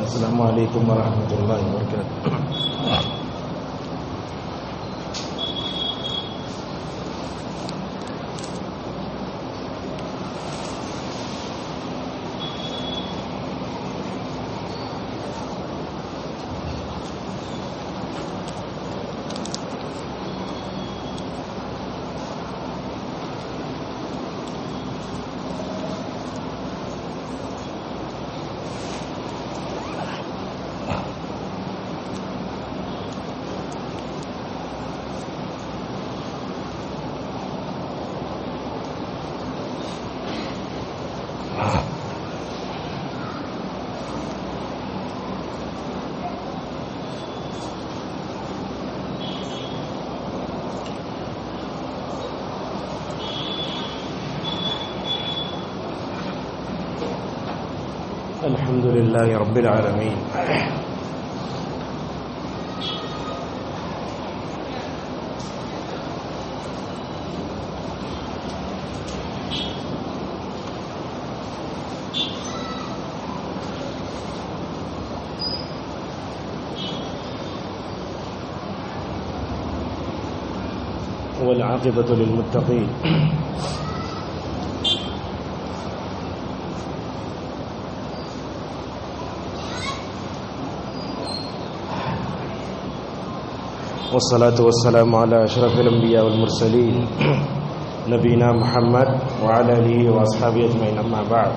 السلام علیکم ورحمۃ اللہ وبرکاتہ۔ الحمد للہ رب العالمین۔ والعاقبۃ للمتقین۔ والصلاة والسلام على اشرف الانبیاء والمرسلین نبینا محمد وعلى آلہ واصحابہ اجمعین، اما بعد۔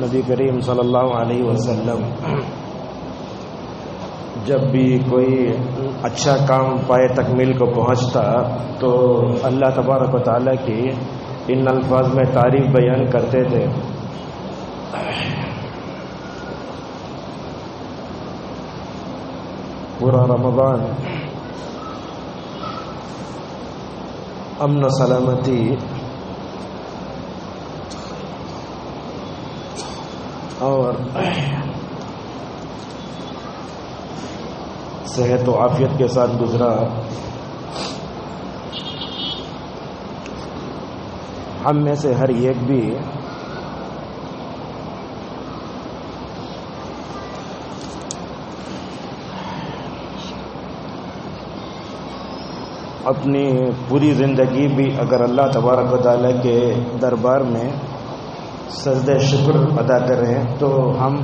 نبی کریم صلی اللہ علیہ وسلم جب بھی کوئی اچھا کام پائے تکمیل کو پہنچتا تو اللہ تبارک و تعالیٰ کی ان الفاظ میں تعریف بیان کرتے تھے۔ پورا رمضان امن و سلامتی اور صحت و عافیت کے ساتھ گزرا۔ ہم میں سے ہر ایک بھی اپنی پوری زندگی بھی اگر اللہ تبارک و تعالیٰ کے دربار میں سجدہ شکر ادا کریں تو ہم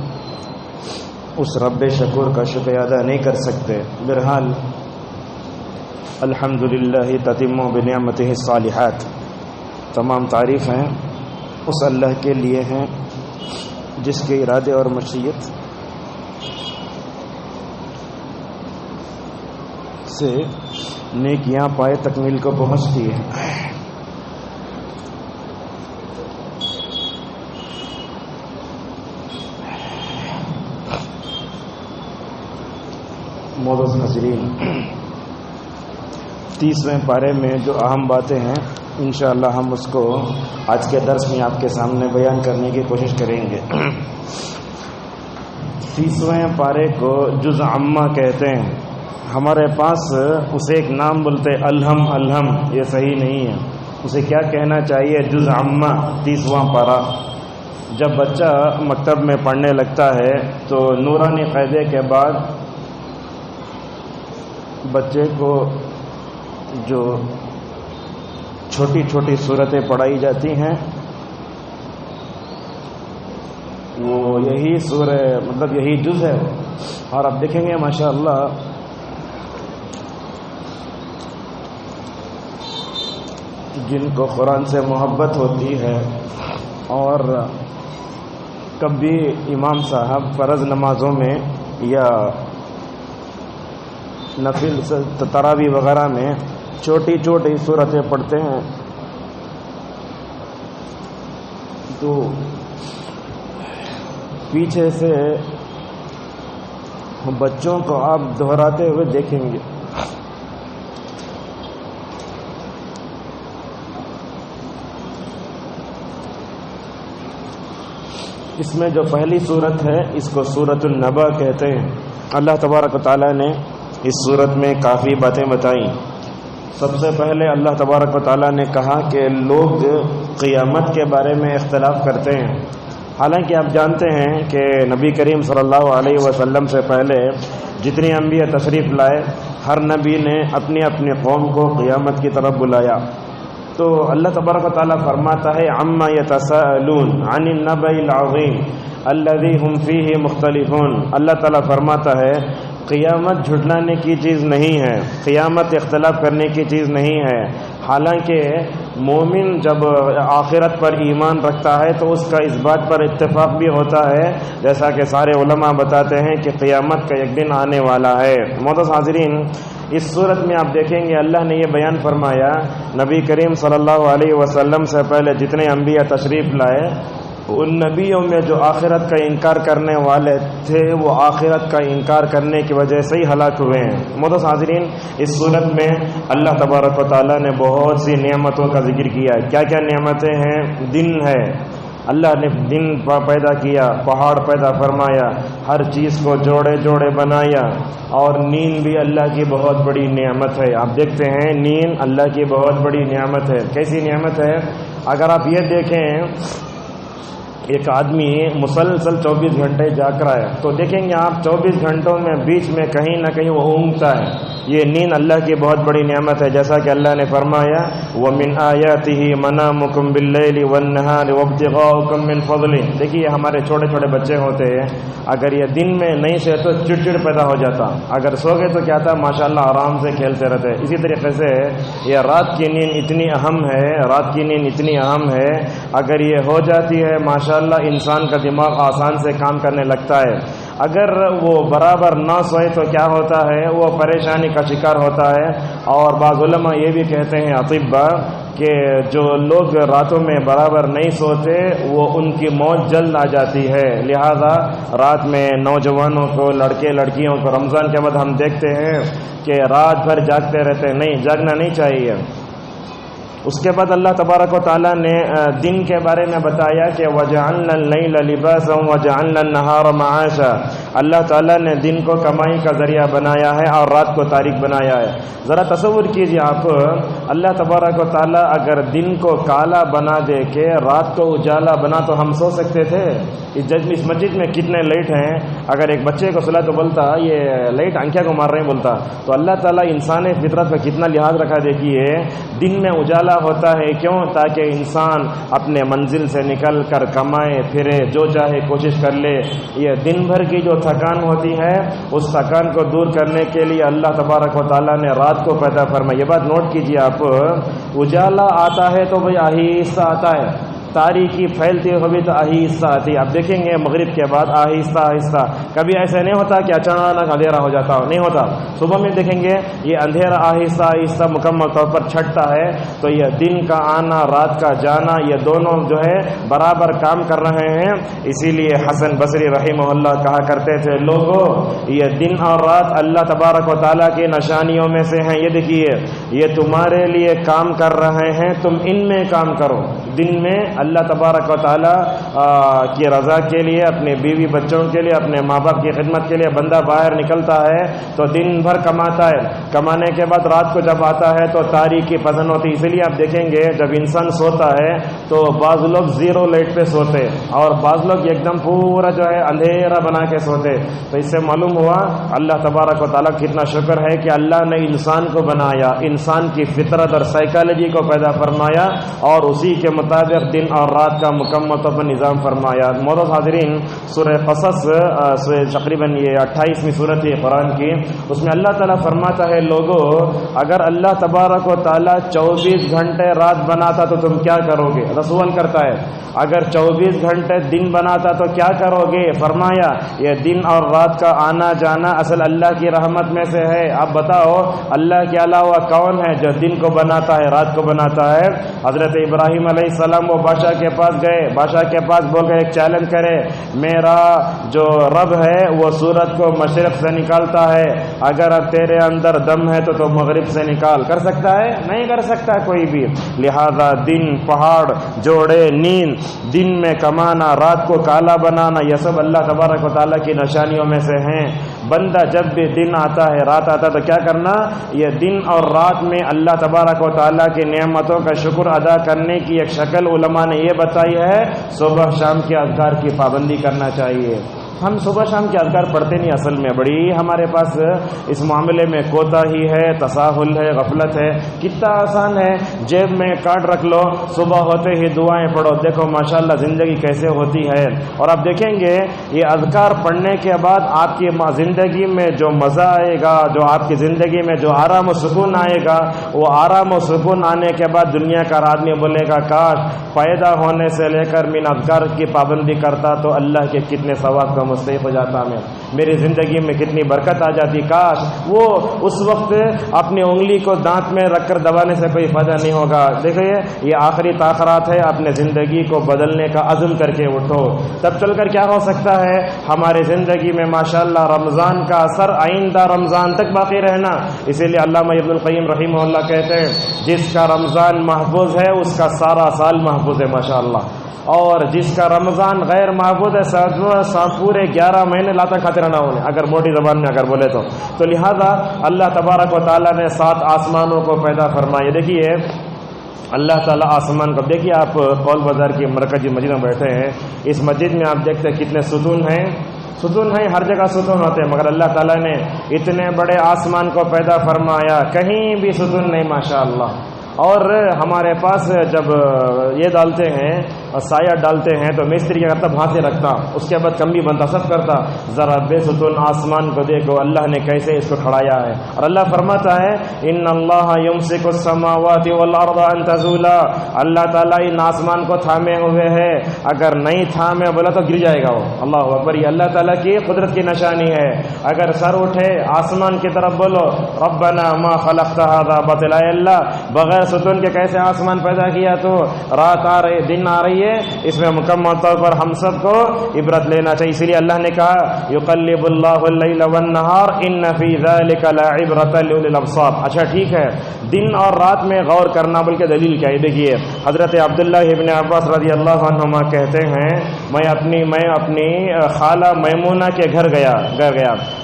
اس رب شکور کا شکریہ ادا نہیں کر سکتے۔ بہرحال الحمدللہ تتم بنعمتہ الصالحات، تمام تعریفیں اس اللہ کے لیے ہیں جس کے ارادے اور مشیت سے نیکیاں پائے تکمیل کو پہنچتی ہیں۔ معزز حاضرین، 30ویں پارے میں جو اہم باتیں ہیں انشاءاللہ ہم اس کو آج کے درس میں آپ کے سامنے بیان کرنے کی کوشش کریں گے۔ 30ویں پارے کو جز عامہ کہتے ہیں۔ ہمارے پاس اسے ایک نام بولتے الہم، یہ صحیح نہیں ہے، اسے کیا کہنا چاہیے؟ جز عامہ 30واں پارہ۔ جب بچہ مکتب میں پڑھنے لگتا ہے تو نورانی قاعدے کے بعد بچے کو جو چھوٹی چھوٹی صورتیں پڑھائی جاتی ہیں وہ یہی سورہ مطلب یہی جز ہے، اور آپ دیکھیں گے ماشاءاللہ جن کو قرآن سے محبت ہوتی ہے اور کبھی امام صاحب فرض نمازوں میں یا نفل تراویح وغیرہ میں چھوٹی چھوٹی صورتیں پڑھتے ہیں تو پیچھے سے بچوں کو آپ دہراتے ہوئے دیکھیں گے۔ اس میں جو پہلی صورت ہے اس کو سورۃ النبا کہتے ہیں۔ اللہ تبارک و تعالیٰ نے اس صورت میں کافی باتیں بتائیں. سب سے پہلے اللہ تبارک و تعالیٰ نے کہا کہ لوگ قیامت کے بارے میں اختلاف کرتے ہیں. حالانکہ آپ جانتے ہیں کہ نبی کریم صلی اللہ علیہ وسلم سے پہلے جتنی انبیاء تشریف لائے ہر نبی نے اپنی اپنی قوم کو قیامت کی طرف بلایا. تو اللہ تبارک و تعالیٰ فرماتا ہے عما یتساءلون عن النبأ العظیم الذی هم فیہ مختلفون. اللہ تعالیٰ فرماتا ہے قیامت جھٹلانے کی چیز نہیں ہے، قیامت اختلاف کرنے کی چیز نہیں ہے. حالانکہ مومن جب آخرت پر ایمان رکھتا ہے تو اس کا اس بات پر اتفاق بھی ہوتا ہے جیسا کہ سارے علماء بتاتے ہیں کہ قیامت کا ایک دن آنے والا ہے. معزز حاضرین، اس صورت میں آپ دیکھیں گے اللہ نے یہ بیان فرمایا نبی کریم صلی اللہ علیہ وسلم سے پہلے جتنے انبیاء تشریف لائے ان نبیوں میں جو آخرت کا انکار کرنے والے تھے وہ آخرت کا انکار کرنے کی وجہ سے ہی ہلاک ہوئے ہیں. معزز حاضرین، اس صورت میں اللہ تبارک و تعالیٰ نے بہت سی نعمتوں کا ذکر کیا ہے. کیا کیا نعمتیں ہیں؟ دن ہے، اللہ نے دن پیدا کیا، پہاڑ پیدا فرمایا، ہر چیز کو جوڑے جوڑے بنایا. اور نیند بھی اللہ کی بہت بڑی نعمت ہے. آپ دیکھتے ہیں نیند اللہ کی بہت بڑی نعمت ہے. کیسی نعمت ہے؟ اگر آپ یہ دیکھیں ایک آدمی مسلسل 24 گھنٹے جاگ رہا ہے تو دیکھیں گے آپ 24 گھنٹوں میں بیچ میں کہیں نہ کہیں وہ اونگتا ہے. یہ نیند اللہ کی بہت بڑی نعمت ہے. جیسا کہ اللہ نے فرمایا وَمِنْ آيَاتِهِ مَنَامُكُمْ بِاللَّيْلِ وَالنَّهَارِ وَابْتِغَاؤُكُمْ مِنْ فَضْلِهِ. دیکھیے ہمارے چھوٹے چھوٹے بچے ہوتے ہیں، اگر یہ دن میں نہیں سوئے تو چڑچڑ پیدا ہو جاتا، اگر سو گئے تو کیا تھا ماشاءاللہ آرام سے کھیلتے رہتے. اسی طریقے سے یہ رات کی نیند اتنی اہم ہے، رات کی نیند اتنی اہم ہے، اگر یہ ہو جاتی ہے ماشاءاللہ انسان کا دماغ آسان سے کام کرنے لگتا ہے. اگر وہ برابر نہ سوئے تو کیا ہوتا ہے، وہ پریشانی کا شکار ہوتا ہے. اور بعض علماء یہ بھی کہتے ہیں اطباء کہ جو لوگ راتوں میں برابر نہیں سوتے وہ ان کی موت جلد آ جاتی ہے. لہذا رات میں نوجوانوں کو، لڑکے لڑکیوں کو رمضان کے بعد ہم دیکھتے ہیں کہ رات بھر جاگتے رہتے ہیں. نہیں، جاگنا نہیں چاہیے. اس کے بعد اللہ تبارک و تعالیٰ نے دن کے بارے میں بتایا کہ وَجَعَلْنَا اللَّيْلَ لِبَاسًا وَجَعَلْنَا النَّهَارَ مَعَاشًا. اللہ تعالیٰ نے دن کو کمائی کا ذریعہ بنایا ہے اور رات کو تاریک بنایا ہے. ذرا تصور کیجیے آپ، اللہ تبارک و تعالیٰ اگر دن کو کالا بنا دے کے رات کو اجالا بنا تو ہم سو سکتے تھے؟ اس مسجد میں کتنے لائٹ ہیں، اگر ایک بچے کو سلا تو بولتا یہ لائٹ آنکھیں کو مار رہے ہیں بولتا. تو اللہ تعالیٰ انسان فطرت کا کتنا لحاظ رکھا. دیکھیے دن میں اجالا ہوتا ہے کیوں؟ تاکہ انسان اپنے منزل سے نکل کر کمائے پھرے، جو چاہے کوشش کر لے. یہ دن بھر کی جو تھکان ہوتی ہے اس تھکان کو دور کرنے کے لیے اللہ تبارک و تعالیٰ نے رات کو پیدا فرمایا. یہ بات نوٹ کیجیے آپ، اجالا آتا ہے تو بھئی آہستہ آتا ہے، تاریکی پھیلتی ہوئی تو آہستہ آتی. آپ دیکھیں گے مغرب کے بعد آہستہ آہستہ، کبھی ایسا نہیں ہوتا کہ اچانک اندھیرا ہو جاتا ہو، نہیں ہوتا. صبح میں دیکھیں گے یہ اندھیرا آہستہ آہستہ مکمل طور پر چھٹتا ہے. تو یہ دن کا آنا رات کا جانا یہ دونوں جو ہے برابر کام کر رہے ہیں. اسی لیے حسن بصری رحمہ اللہ کہا کرتے تھے لوگوں یہ دن اور رات اللہ تبارک و تعالیٰ کی نشانیوں میں سے ہیں. یہ دیکھیے یہ تمہارے لیے کام کر رہے ہیں، تم ان میں کام کرو. دن میں اللہ تبارک و تعالیٰ کی رضا کے لیے، اپنے بیوی بچوں کے لیے، اپنے ماں باپ کی خدمت کے لیے بندہ باہر نکلتا ہے تو دن بھر کماتا ہے. کمانے کے بعد رات کو جب آتا ہے تو تاریکی پسند ہوتی. اسی لیے آپ دیکھیں گے جب انسان سوتا ہے تو بعض لوگ زیرو لائٹ پہ سوتے اور بعض لوگ ایک دم پورا جو ہے اندھیرا بنا کے سوتے. تو اس سے معلوم ہوا اللہ تبارک و تعالیٰ کتنا شکر ہے کہ اللہ نے انسان کو بنایا، انسان کی فطرت اور سائیکالوجی کو پیدا فرمایا اور اسی کے مطابق دن اور رات کا مکمل طور پر نظام فرمایا. معزز حاضرین، سورہ قصص تقریباً یہ 28ویں سورت ہے قرآن کی، اس میں اللہ تعالیٰ فرماتا ہے لوگوں اگر اللہ تبارک و تعالیٰ 24 گھنٹے رات بناتا تو تم کیا کرو گے؟ رسول کرتا ہے اگر 24 گھنٹے دن بناتا تو کیا کرو گے؟ فرمایا یہ دن اور رات کا آنا جانا اصل اللہ کی رحمت میں سے ہے. اب بتاؤ اللہ کے علاوہ کون ہے جو دن کو بناتا ہے رات کو بناتا ہے؟ حضرت ابراہیم علیہ السلام وہ بادشاہ کے پاس گئے، بادشاہ کے پاس بول کے ایک چیلنج کرے میرا جو رب ہے وہ سورج کو مشرق سے نکالتا ہے، اگر تیرے اندر دم ہے تو مغرب سے نکال. کر سکتا ہے؟ نہیں کر سکتا کوئی بھی. لہذا دن، پہاڑ، جوڑے، نیند، دن میں کمانا رات کو کالا بنانا یہ سب اللہ تبارک و تعالیٰ کی نشانیوں میں سے ہیں. بندہ جب بھی دن آتا ہے رات آتا ہے تو کیا کرنا، یہ دن اور رات میں اللہ تبارک و تعالیٰ کی نعمتوں کا شکر ادا کرنے کی ایک شکل علماء نے یہ بتائی ہے، صبح شام کے اذکار کی پابندی کرنا چاہیے۔ ہم صبح شام کے اذکار پڑھتے نہیں، اصل میں بڑی ہمارے پاس اس معاملے میں کوتاہی ہے، تساہل ہے، غفلت ہے۔ کتنا آسان ہے، جیب میں کارڈ رکھ لو، صبح ہوتے ہی دعائیں پڑھو، دیکھو ماشاءاللہ زندگی کیسے ہوتی ہے۔ اور آپ دیکھیں گے یہ اذکار پڑھنے کے بعد آپ کی زندگی میں جو مزہ آئے گا، جو آپ کی زندگی میں جو آرام و سکون آئے گا، وہ آرام و سکون آنے کے بعد دنیا کا آدمی بولے گا کاش پیدا ہونے سے لے کر میں اذکار کی پابندی کرتا تو اللہ کے کتنے ثواب کا مستحق ہو جاتا، میں میری زندگی میں کتنی برکت آ جاتی۔ کاش وہ اس وقت اپنی انگلی کو دانت میں رکھ کر دبانے سے کوئی فائدہ نہیں ہوگا۔ دیکھیے یہ آخری تاخرات ہے، اپنے زندگی کو بدلنے کا عزم کر کے اٹھو، تب چل کر کیا ہو سکتا ہے ہمارے زندگی میں ماشاءاللہ رمضان کا اثر آئندہ رمضان تک باقی رہنا۔ اسی لیے علامہ ابن القیم رحمہ اللہ کہتے ہیں جس کا رمضان محفوظ ہے اس کا سارا سال محفوظ ہے ماشاءاللہ، اور جس کا رمضان غیر محفوظ ہے پورے 11 مہینے لاتا کھاتے رہنا انہیں، اگر موٹی زبان میں اگر بولے تو لہذا اللہ تبارک و تعالیٰ نے 7 آسمانوں کو پیدا فرمایا۔ دیکھیے اللہ تعالیٰ آسمان کو، دیکھیے آپ قول بازار کی مرکزی مسجد میں بیٹھے ہیں، اس مسجد میں آپ دیکھتے ہیں کتنے ستون ہیں، ستون ہیں، ہر جگہ ستون ہوتے ہیں، مگر اللہ تعالیٰ نے اتنے بڑے آسمان کو پیدا فرمایا، کہیں بھی ستون نہیں ماشاءاللہ۔ اور ہمارے پاس جب یہ ڈالتے ہیں سایہ ڈالتے ہیں تو مستری کیا کرتا، بھانتے رکھتا، اس کے بعد کم بھی بنتا، سب کرتا، ذرا بے ستون آسمان کو دیکھو اللہ نے کیسے اس کو کھڑایا ہے۔ اور اللہ فرماتا ہے ان اللہ یمسک السماوات والارض ان تزولا، اللہ تعالیٰ ان آسمان کو تھامے ہوئے ہے، اگر نہیں تھامے بولا تو گر جائے گا وہ۔ اللہ اکبر، یہ اللہ تعالیٰ کی قدرت کی نشانی ہے۔ اگر سر اٹھے آسمان کی طرف بولو ربنا ما خلقت هذا باطلا، اے اللہ بغیر ستون کے کیسے آسمان پیدا کیا، تو رات آ رہی دن آ رہی ہے، اس میں مکمل طور پر ہم سب کو عبرت لینا چاہیے۔ اسی لیے اللہ نے کہا یقلب اللہ اللیل والنہار ان فی ذلک لعبرۃ لأولی الابصار۔ اچھا ٹھیک ہے، دن اور رات میں غور کرنا، بلکہ دلیل کیا ہے؟ دیکھیے حضرت عبداللہ ابن عباس رضی اللہ عنہما کہتے ہیں میں اپنی خالہ میمونہ کے گھر گیا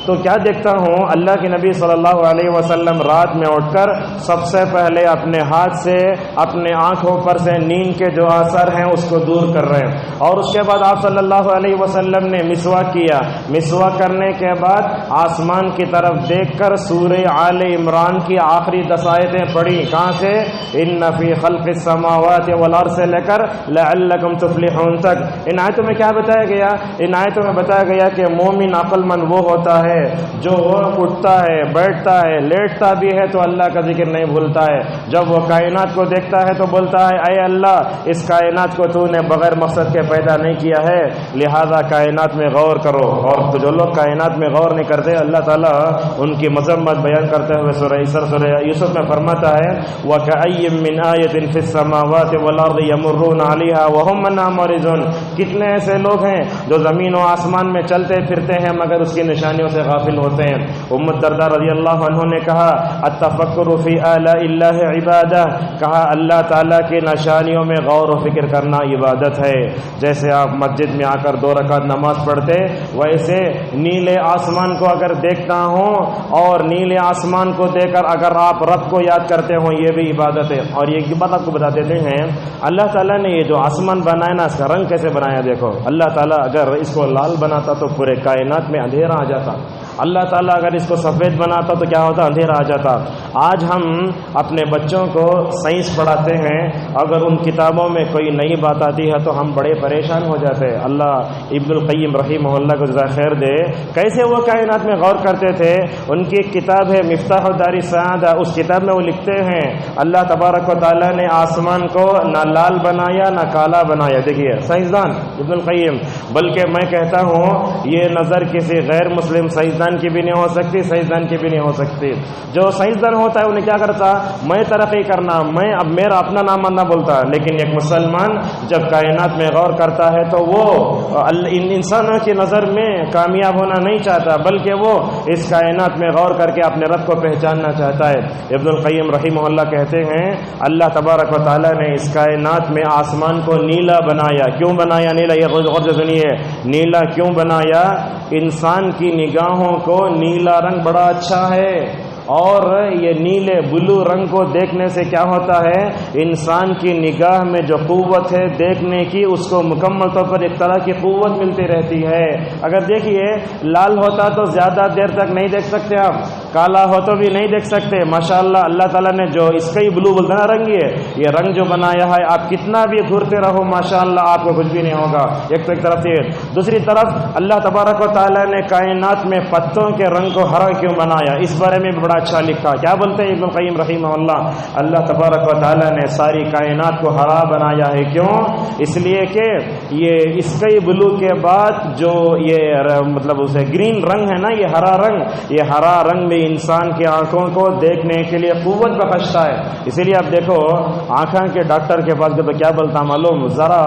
تو کیا دیکھتا ہوں اللہ کے نبی صلی اللہ علیہ وسلم رات میں اٹھ کر سب سے پہلے اپنے ہاتھ سے اپنے آنکھوں پر سے نیند کے جو اثر ہیں اس کو دور کر رہے ہیں، اور اس کے بعد آپ صلی اللہ علیہ وسلم نے مسواک کیا، مسواک کرنے کے بعد آسمان کی طرف دیکھ کر سورہ آل عمران کی آخری 10 آیتیں پڑھی، کہاں سے؟ ان فی خلق السماوات والارض سے لے کر لعلکم تفلحون تک۔ ان آیتوں میں کیا بتایا گیا؟ ان آیتوں میں بتایا گیا کہ مومن عقل مند وہ ہوتا ہے جو اٹھتا ہے، بیٹھتا ہے، لیٹتا بھی ہے تو اللہ کا ذکر نہیں بھولتا ہے، جب وہ کائنات کو دیکھتا ہے تو بولتا ہے اے اللہ اس کائنات کو تو نے بغیر مقصد کے پیدا نہیں کیا ہے، لہذا کائنات میں غور کرو۔ اور جو لوگ کائنات میں غور نہیں کرتے اللہ تعالیٰ ان کی مذمت بیان کرتے ہوئے سورہ یوسف میں فرماتا ہے وَكَأَيٍّ مِّنْ آيَةٍ فِي السَّمَاوَاتِ وَالْأَرْضِ يَمُرُّونَ عَلَيْهَا وَهُمْ عَنْهَا مُعْرِضُونَ، کتنے ایسے لوگ ہیں جو زمین و آسمان میں چلتے پھرتے ہیں مگر اس کی نشانیوں سے غافل ہوتے ہیں۔ ام الدرداء رضی اللہ عنہ نے کہا التفکر فی آلاء اللہ عبادہ، کہا اللہ تعالیٰ کی نشانیوں میں غور و فکر کرنا عبادت ہے۔ جیسے آپ مسجد میں آ کر 2 رکعت نماز پڑھتے، ویسے نیلے آسمان کو اگر دیکھتا ہوں اور نیلے آسمان کو دیکھ کر اگر آپ رب کو یاد کرتے ہوں یہ بھی عبادت ہے۔ اور یہ بات آپ کو بتا دیتے ہیں اللہ تعالیٰ نے یہ جو آسمان بنایا نا اس کا رنگ کیسے بنایا، دیکھو اللہ تعالیٰ اگر اس کو لال بناتا تو پورے کائنات میں اندھیرا آ جاتا، اللہ تعالیٰ اگر اس کو سفید بناتا تو کیا ہوتا، اندھیرا آ جاتا۔ آج ہم اپنے بچوں کو سائنس پڑھاتے ہیں، اگر ان کتابوں میں کوئی نئی بات آتی ہے تو ہم بڑے پریشان ہو جاتے ہیں۔ اللہ ابن القیم رحمہ اللہ کو جزائے خیر دے، کیسے وہ کائنات میں غور کرتے تھے۔ ان کی ایک کتاب ہے مفتاح دار السعادہ، اس کتاب میں وہ لکھتے ہیں اللہ تبارک و تعالیٰ نے آسمان کو نہ لال بنایا نہ کالا بنایا۔ دیکھیے سائنسدان ابن القیم، بلکہ میں کہتا ہوں یہ نظر کسی غیر مسلم سائنسدان کی بھی نہیں ہو سکتی، سائنسدان کی بھی نہیں ہو سکتی۔ جو سائنسدان ہوتا ہے انہیں کیا کرتا، میں ترقی کرنا، میں اب میرا اپنا نام ماننا بولتا ہے، لیکن ایک مسلمان جب کائنات میں غور کرتا ہے تو وہ انسانوں کی نظر میں کامیاب ہونا نہیں چاہتا، بلکہ وہ اس کائنات میں غور کر کے اپنے رب کو پہچاننا چاہتا ہے۔ ابن القیم رحمہ اللہ کہتے ہیں اللہ تبارک و تعالیٰ نے اس کائنات میں آسمان کو نیلا بنایا۔ کیوں بنایا نیلا، یہ غور سے سنیے، نیلا کیوں بنایا؟ انسان کی نگاہوں کو نیلا رنگ بڑا اچھا ہے، اور یہ نیلے بلو رنگ کو دیکھنے سے کیا ہوتا ہے، انسان کی نگاہ میں جو قوت ہے دیکھنے کی، اس کو مکمل طور پر ایک طرح کی قوت ملتی رہتی ہے۔ اگر دیکھیے لال ہوتا تو زیادہ دیر تک نہیں دیکھ سکتے آپ، کالا ہو تو بھی نہیں دیکھ سکتے۔ ماشاءاللہ اللہ تعالیٰ نے جو اس کا ہی بلو بولتا نا رنگ، یہ رنگ جو بنایا ہے، آپ کتنا بھی گھرتے رہو ماشاءاللہ آپ کو کچھ بھی نہیں ہوگا۔ ایک تو ایک طرف یہ، دوسری طرف اللہ تبارک و تعالیٰ نے کائنات میں پتوں کے رنگ کو ہرا کیوں بنایا، اس بارے میں بڑا اچھا لکھا۔ کیا بولتے ہیں ابن القیم رحمہ اللہ تبارک و تعالیٰ نے ساری کائنات کو ہرا بنایا ہے، کیوں؟ اس لیے کہ یہ اسکائی بلو کے بعد جو یہ مطلب اسے گرین رنگ ہے نا، یہ ہرا رنگ بھی انسان کی آنکھوں کو دیکھنے کے لیے قوت بخشتا ہے۔ اسی لیے آپ دیکھو آنکھوں کے ڈاکٹر کے پاس تو کیا بولتا معلوم، ذرا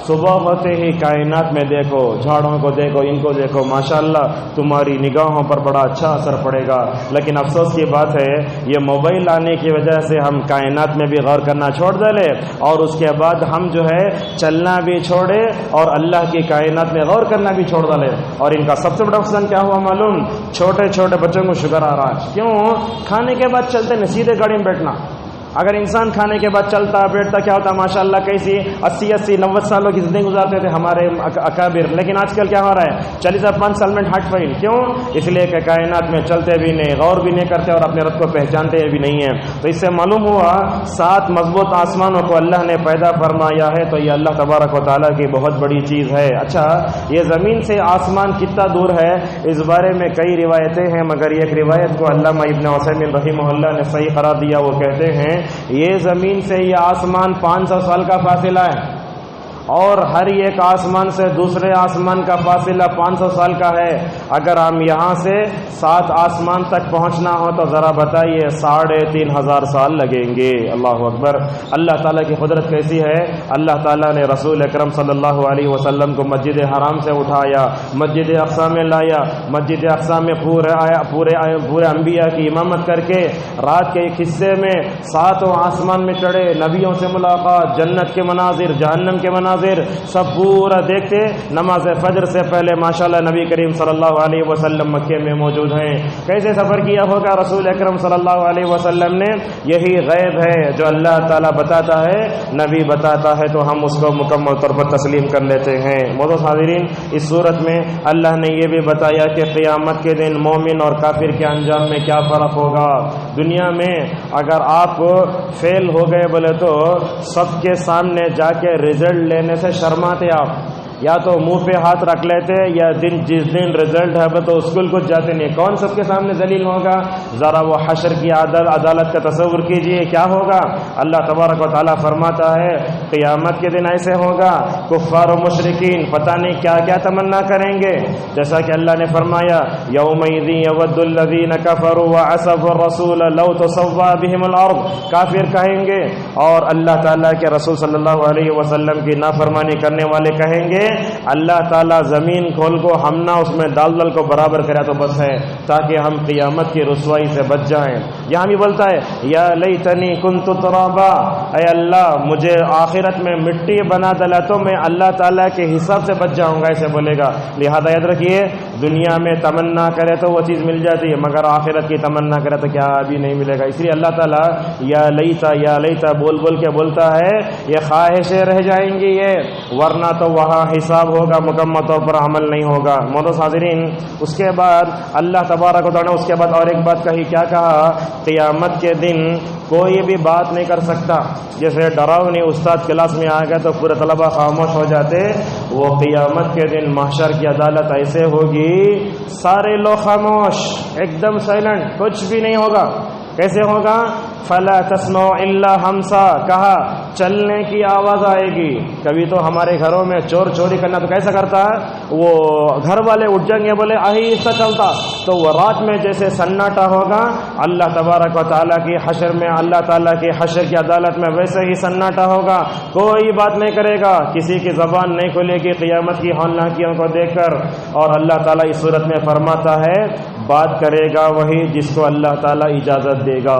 صبح ہوتے ہی کائنات میں دیکھو، جھاڑوں کو دیکھو، ان کو دیکھو، ماشاءاللہ تمہاری نگاہوں پر بڑا اچھا اثر پڑے گا۔ لیکن افسوس کی بات ہے یہ موبائل آنے کی وجہ سے ہم کائنات میں بھی غور کرنا چھوڑ ڈالے، اور اس کے بعد ہم جو ہے چلنا بھی چھوڑے اور اللہ کی کائنات میں غور کرنا بھی چھوڑ ڈالے۔ اور ان کا سب سے بڑا نقصان کیا ہوا معلوم، چھوٹے چھوٹے بچوں کو شوگر آ رہا ہے۔ کیوں؟ کھانے کے بعد چلتے نہیں، سیدھے گاڑی میں بیٹھنا۔ اگر انسان کھانے کے بعد چلتا بیٹھتا کیا ہوتا ماشاءاللہ کیسی 80-90 سالوں کی زندگی گزارتے تھے ہمارے اکابر، لیکن آج کل کیا ہو رہا ہے 40-5 سال میں ہارٹ فیل۔ کیوں؟ اس لیے کہ کائنات میں چلتے بھی نہیں، غور بھی نہیں کرتے، اور اپنے رب کو پہچانتے بھی نہیں ہیں۔ تو اس سے معلوم ہوا 7 مضبوط آسمانوں کو اللہ نے پیدا فرمایا ہے، تو یہ اللہ تبارک و تعالیٰ کی بہت بڑی چیز ہے۔ اچھا یہ زمین سے آسمان کتنا دور ہے، اس بارے میں کئی روایتیں ہیں، مگر ایک روایت کو علامہ ابن عثیمین رحمہ اللہ نے صحیح قرار دیا۔ وہ کہتے ہیں یہ زمین سے یہ آسمان 500 سال کا فاصلہ ہے، اور ہر ایک آسمان سے دوسرے آسمان کا فاصلہ 500 سال کا ہے۔ اگر ہم یہاں سے 7 آسمان تک پہنچنا ہو تو ذرا بتائیے 3500 سال لگیں گے۔ اللہ اکبر! اللہ تعالیٰ کی قدرت کیسی ہے۔ اللہ تعالیٰ نے رسول اکرم صلی اللہ علیہ وسلم کو مسجد حرام سے اٹھایا، مسجد اقصی میں لایا، مسجد اقصی میں پورے انبیاء کی امامت کر کے رات کے ایک حصے میں 7 آسمان میں چڑھے، نبیوں سے ملاقات، جنت کے مناظر، جہنم کے مناظر سب پورا دیکھتے۔ نماز فجر سے پہلے ماشاءاللہ نبی کریم صلی اللہ علیہ وسلم مکے میں موجود ہیں۔ کیسے سفر کیا ہوگا رسول اکرم صلی اللہ علیہ وسلم نے؟ یہی غیب ہے جو اللہ تعالیٰ بتاتا ہے، نبی بتاتا ہے، تو ہم اس کو مکمل طور پر تسلیم کر لیتے ہیں۔ معزز حاضرین، اس صورت میں اللہ نے یہ بھی بتایا کہ قیامت کے دن مومن اور کافر کے انجام میں کیا فرق ہوگا۔ دنیا میں اگر آپ فیل ہو گئے بولے تو سب کے سامنے جا کے رزلٹ لینے سے شرماتے آپ، یا تو منہ پہ ہاتھ رکھ لیتے، یا جس دن رزلٹ ہے تو اسکول کو جاتے نہیں۔ کون سب کے سامنے ذلیل ہوگا؟ ذرا وہ حشر کی عدالت کا تصور کیجئے، کیا ہوگا۔ اللہ تبارک و تعالیٰ فرماتا ہے قیامت کے دن ایسے ہوگا، کفار و مشرکین پتہ نہیں کیا کیا تمنا کریں گے، جیسا کہ اللہ نے فرمایا یومئذ یود الذین کفروا وعصوا الرسول لو تسوی بہم الارض، کافر کہیں گے اور اللہ تعالیٰ کے رسول صلی اللہ علیہ وسلم کی نافرمانی کرنے والے کہیں گے اللہ تعالیٰ زمین کھول کو ہم نہ اس میں دال کو برابر کرے تو بس ہے، تاکہ ہم قیامت کی رسوائی سے بچ جائیں۔ یہاں بھی بولتا ہے یا لیتنی کنت ترابا، اے اللہ مجھے آخرت میں مٹی بنا ڈالا تو میں اللہ تعالیٰ کے حساب سے بچ جاؤں گا، ایسے بولے گا۔ لہذا یاد رکھیے دنیا میں تمنا کرے تو وہ چیز مل جاتی ہے، مگر آخرت کی تمنا کرے تو کیا ابھی نہیں ملے گا۔ اس لیے اللہ تعالیٰ یا لیتا بول بول کے بولتا ہے یہ خواہشیں رہ جائیں گی یہ، ورنہ تو وہاں حساب ہوگا، مکمل طور پر عمل نہیں ہوگا۔ معزز حاضرین، اس کے بعد اللہ تبارک و تعالیٰ نے اس کے بعد اور ایک بات کہی، کیا کہا؟ قیامت کے دن کوئی بھی بات نہیں کر سکتا۔ جیسے ڈراؤنی استاد کلاس میں آ گیا تو پورے طلبہ خاموش ہو جاتے، وہ قیامت کے دن محشر کی عدالت ایسے ہوگی سارے لوگ خاموش، ایک دم سائلنٹ، کچھ بھی نہیں ہوگا۔ کیسے ہوگا؟ فلا تسمع الا ہمسا، کہا چلنے کی آواز آئے گی۔ کبھی تو ہمارے گھروں میں چور چوری کرنا تو کیسا کرتا ہے، وہ گھر والے اٹھ جائیں گے بولے آہستہ چلتا، تو وہ رات میں جیسے سناٹا ہوگا اللہ تبارک و تعالیٰ کی حشر میں، اللہ تعالیٰ کی حشر کی عدالت میں ویسے ہی سناٹا ہوگا، کوئی بات نہیں کرے گا، کسی کی زبان نہیں کھلے گی قیامت کی ہولناکیوں کو دیکھ کر۔ اور اللہ تعالیٰ اس صورت میں فرماتا ہے بات کرے گا وہی جس کو اللہ تعالیٰ اجازت دے گا،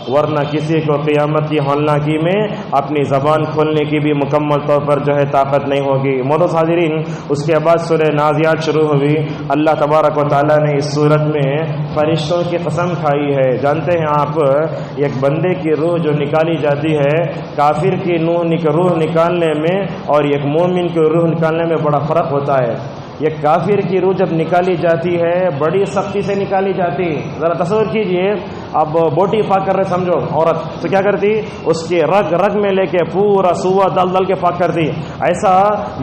ورنہ کسی کو قیامت کی ہولناکی میں اپنی زبان کھولنے کی بھی مکمل طور پر جو ہے طاقت نہیں ہوگی۔ معزز حاضرین، اس کے بعد سورہ نازعات شروع ہوئی۔ اللہ تبارک و تعالیٰ نے اس سورت میں فرشتوں کی قسم کھائی ہے۔ جانتے ہیں آپ، ایک بندے کی روح جو نکالی جاتی ہے، کافر کی روح نکالنے میں اور ایک مومن کی روح نکالنے میں بڑا فرق ہوتا ہے۔ یہ کافر کی روح جب نکالی جاتی ہے بڑی سختی سے نکالی جاتی، ذرا تصور کیجئے، اب بوٹی پاک کر رہے سمجھو عورت تو کیا کرتی، اس کی رگ رگ میں لے کے پورا سوا دل دل کے پاک کرتی، ایسا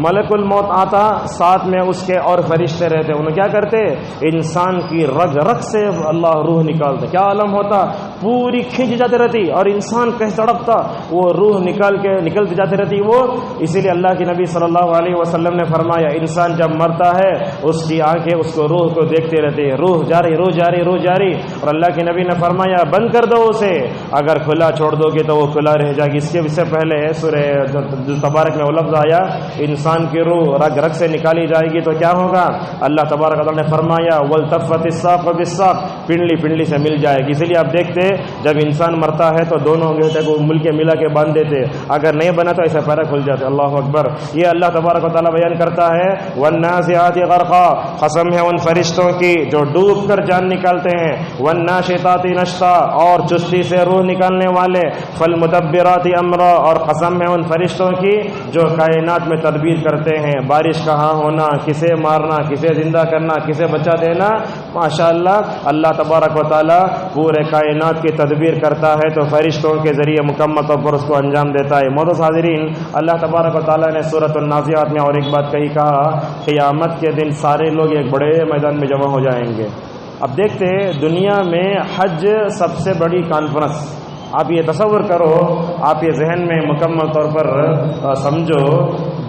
ملک الموت آتا، ساتھ میں اس کے اور فرشتے رہتے، انہوں کیا کرتے، انسان کی رگ رگ سے اللہ روح نکالتے، کیا عالم ہوتا، پوری کھینچ جاتی رہتی اور انسان کہیں تڑپتا، وہ روح نکلتی جاتی رہتی وہ۔ اسی لیے اللہ کے نبی صلی اللہ علیہ وسلم نے فرمایا، انسان جب مرتا ہے اس کی آنکھیں اس کو روح کو دیکھتے رہتے ہیں، روح جاری روح جاری روح جاری، اور اللہ کے نبی نے فرمایا بند کر دو اسے، اگر کھلا چھوڑ دو گے تو وہ کھلا رہ جائے گی۔ اس کے سے پہلے سورہ تبارک میں وہ لفظ آیا، انسان کی روح رگ رگ سے نکالی جائے گی تو کیا ہوگا، اللہ تبارک و تعالیٰ نے فرمایا والتفت الساق بالساق، پنڈلی پنڈلی سے مل جائے گی۔ اس لیے آپ دیکھتے جب انسان مرتا ہے تو دونوں انگلیوں کو مل کے ملا کے باندھ دیتے، اگر نہیں بنا تو ایسا پیرا کھل جاتے۔ اللہ اکبر، یہ اللہ تبارک و تعالیٰ بیان کرتا ہے والنازعات غرقا، قسم ہے ان فرشتوں کی جو ڈوب کر جان نکالتے ہیں، والناشطات نشطا، اور چستی سے روح نکالنے والے، فالمدبرات امرا، اور قسم ہے ان فرشتوں کی جو کائنات میں تدبیر کرتے ہیں، بارش کہاں ہونا، کسے مارنا، کسے زندہ کرنا، کسے بچا دینا، ماشاءاللہ اللہ تبارک و تعالی پورے کائنات کی تدبیر کرتا ہے تو فرشتوں کے ذریعے مکمل طور پر اس کو انجام دیتا ہے۔ معزز حاضرین، اللہ تبارک و تعالی نے سورۃ النازعات میں اور ایک بات کہا، قیامت کے دن سارے لوگ ایک بڑے میدان میں جمع ہو جائیں گے۔ اب دیکھتے دنیا میں حج سب سے بڑی کانفرنس، آپ یہ تصور کرو، آپ یہ ذہن میں مکمل طور پر سمجھو،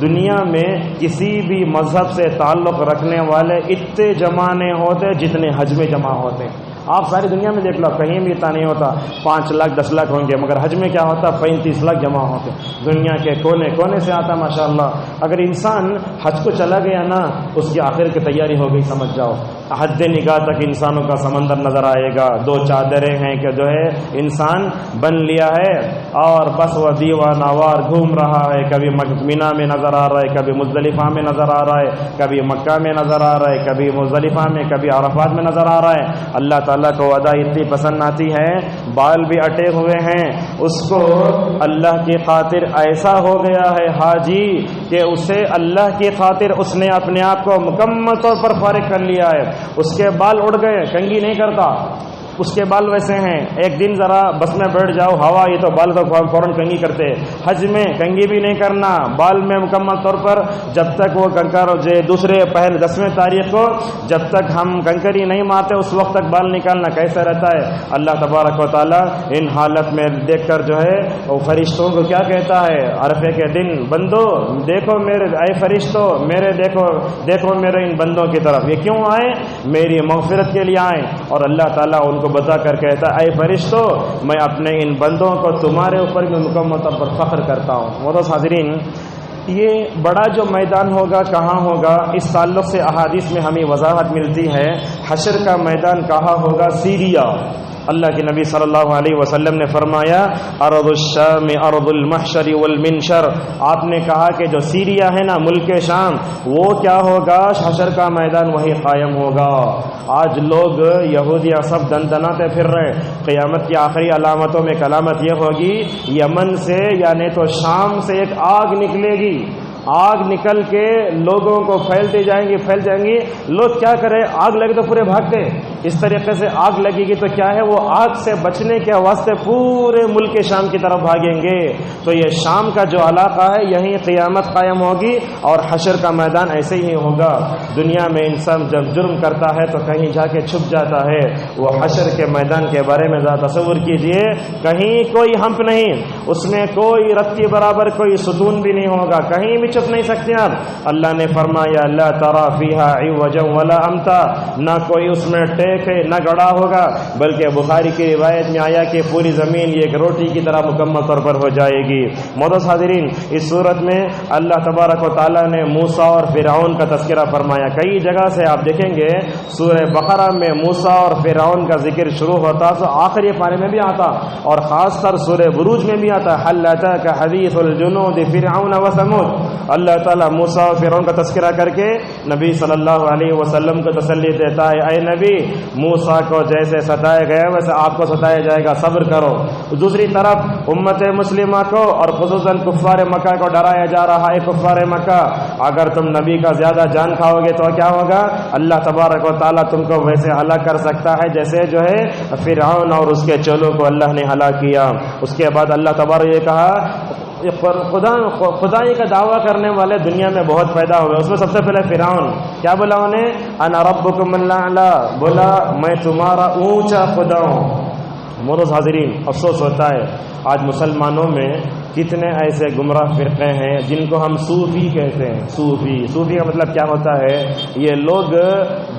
دنیا میں کسی بھی مذہب سے تعلق رکھنے والے اتنے جمع نہیں ہوتے جتنے حج میں جمع ہوتے ہیں۔ آپ ساری دنیا میں دیکھ لو، کہیں بھی اتنا نہیں ہوتا، 5 لاکھ 10 لاکھ ہوں گے، مگر حج میں کیا ہوتا، 35 لاکھ جمع ہوتے، دنیا کے کونے کونے سے آتا ماشاءاللہ۔ اگر انسان حج کو چلا گیا نا، اس کی آخر کی تیاری ہو گئی سمجھ جاؤ، حد نگاہ تک انسانوں کا سمندر نظر آئے گا، 2 چادریں ہیں کہ جو ہے انسان بن لیا ہے اور بس وہ دیوانہ وار گھوم رہا ہے، کبھی مینا میں نظر آ رہا ہے، کبھی مزدلفہ میں نظر آ رہا ہے، کبھی مکہ میں نظر آ رہا ہے، کبھی مزدلفہ میں، کبھی عرفات میں نظر آ رہا ہے۔ اللہ تعالیٰ کو ادا اتنی پسند آتی ہے، بال بھی اٹے ہوئے ہیں، اس کو اللہ کی خاطر ایسا ہو گیا ہے حاجی کہ اسے اللہ کی خاطر اس نے اپنے آپ کو مکمل طور پر فارغ کر لیا ہے، اس کے بال اڑ گئے، کنگھی نہیں کرتا، اس کے بال ویسے ہیں، ایک دن ذرا بس میں بیٹھ جاؤ، ہوا یہ تو بال تو فوراً کنگھی کرتے، حج میں کنگھی بھی نہیں کرنا، بال میں مکمل طور پر جب تک وہ کنکر دوسرے پہل 10ویں تاریخ کو جب تک ہم کنکری نہیں مارتے اس وقت تک بال نکالنا کیسا رہتا ہے۔ اللہ تبارک و تعالیٰ ان حالت میں دیکھ کر جو ہے وہ فرشتوں کو کیا کہتا ہے عرفے کے دن، بندو دیکھو میرے، اے فرشتوں میرے دیکھو میرے ان بندوں کی طرف، یہ کیوں آئے، میری مغفرت کے لیے آئے، اور اللہ تعالیٰ ان کو بتا کر کہتا ہے اے فرشتوں میں اپنے ان بندوں کو تمہارے اوپر بھی مکمل طور پر فخر کرتا ہوں۔ معزز حاضرین، یہ بڑا جو میدان ہوگا کہاں ہوگا، اس تعلق سے احادیث میں ہمیں وضاحت ملتی ہے۔ حشر کا میدان کہاں ہوگا، سیریا۔ اللہ کے نبی صلی اللہ علیہ وسلم نے فرمایا ارض الشام ارض المحشر والمنشر، آپ نے کہا کہ جو سیریا ہے نا، ملک شام، وہ کیا ہوگا، حشر کا میدان وہی قائم ہوگا۔ آج لوگ یہودیاں سب دندناتے پھر رہے، قیامت کی آخری علامتوں میں علامت یہ ہوگی یمن سے یعنی تو شام سے ایک آگ نکلے گی، آگ نکل کے لوگوں کو پھیل جائیں گی، لوگ کیا کریں، آگ لگے تو پورے بھاگتے، اس طریقے سے آگ لگے گی تو کیا ہے، وہ آگ سے بچنے کے واسطے پورے ملک شام کی طرف بھاگیں گے۔ تو یہ شام کا جو علاقہ ہے یہیں قیامت قائم ہوگی اور حشر کا میدان ایسے ہی ہوگا۔ دنیا میں انسان جب جرم کرتا ہے تو کہیں جا کے چھپ جاتا ہے، وہ حشر کے میدان کے بارے میں ذرا تصور کیجئے، کہیں کوئی ہمپ نہیں، اس میں کوئی رت کے برابر کوئی ستون بھی نہیں ہوگا، کہیں بھی چھپ نہیں سکتے آپ. اللہ نے فرمایا لا ترى فيها عوجا ولا امتا، نہ کوئی اس میں ٹیک ہے نہ گڑا ہوگا، بلکہ بخاری کی روایت میں آیا کہ پوری زمین یہ ایک روٹی کی طرح مکمل طور پر ہو جائے گی. معزز حاضرین، اس صورت میں اللہ تبارک و تعالیٰ نے موسیٰ اور فرعون کا تذکرہ فرمایا. کئی جگہ سے آپ دیکھیں گے سورہ بقرہ میں موسیٰ اور فرعون کا ذکر شروع ہوتا تو آخری پارے میں بھی آتا، اور خاص کر سورہ بروج میں بھی آتا حل اتاک حدیث الجنود فرعون و ثمود. اللہ تعالیٰ موسیٰ اور فرعون کا تذکرہ کر کے نبی صلی اللہ علیہ وسلم کو تسلی دیتا ہے، اے نبی موسیٰ کو جیسے ستایا گیا ویسے آپ کو ستایا جائے گا، صبر کرو. دوسری طرف امت مسلمہ کو اور خصوصاً کفار مکہ کو ڈرایا جا رہا ہے. کفار مکہ، اگر تم نبی کا زیادہ جان کھاؤ گے تو کیا ہوگا؟ اللہ تبارک و تعالیٰ تم کو ویسے ہلاک کر سکتا ہے جیسے جو ہے فرعون اور اس کے چولوں کو اللہ نے ہلاک کیا. اس کے بعد اللہ تبارک یہ کہا خدائی کا دعویٰ کرنے والے دنیا میں بہت پیدا ہوئے. اس میں سب سے پہلے فرعون کیا بولا انہیں؟ انا ربکم الاعلی، بولا میں تمہارا اونچا خدا ہوں. معزز حاضرین، افسوس ہوتا ہے آج مسلمانوں میں کتنے ایسے گمراہ فرقے ہیں جن کو ہم صوفی کہتے ہیں. صوفی کا مطلب کیا ہوتا ہے؟ یہ لوگ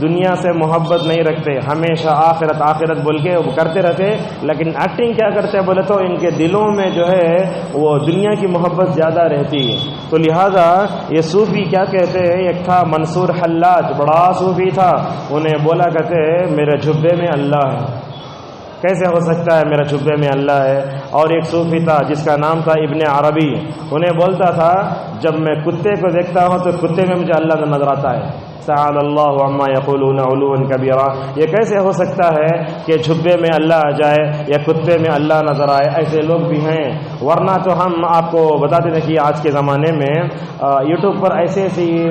دنیا سے محبت نہیں رکھتے، ہمیشہ آخرت بول کے وہ کرتے رہتے، لیکن ایکٹنگ کیا کرتے ہیں بولے تو ان کے دلوں میں جو ہے وہ دنیا کی محبت زیادہ رہتی ہے. تو لہذا یہ صوفی کیا کہتے ہیں؟ ایک تھا منصور حلاج، بڑا صوفی تھا، انہیں بولا کرتے میرے جھبے میں اللہ ہے. کیسے ہو سکتا ہے میرا جھبے میں اللہ ہے؟ اور ایک صوفی تھا جس کا نام تھا ابن عربی، انہیں بولتا تھا جب میں کتے کو دیکھتا ہوں تو کتے میں مجھے اللہ نظر آتا ہے. تعالی اللہ عما یقولون علوا کبیرا. یہ کیسے ہو سکتا ہے کہ جھبے میں اللہ آ جائے یا کتے میں اللہ نظر آئے؟ ایسے لوگ بھی ہیں. ورنہ تو ہم آپ کو بتاتے تھے کہ آج کے زمانے میں یوٹیوب پر ایسے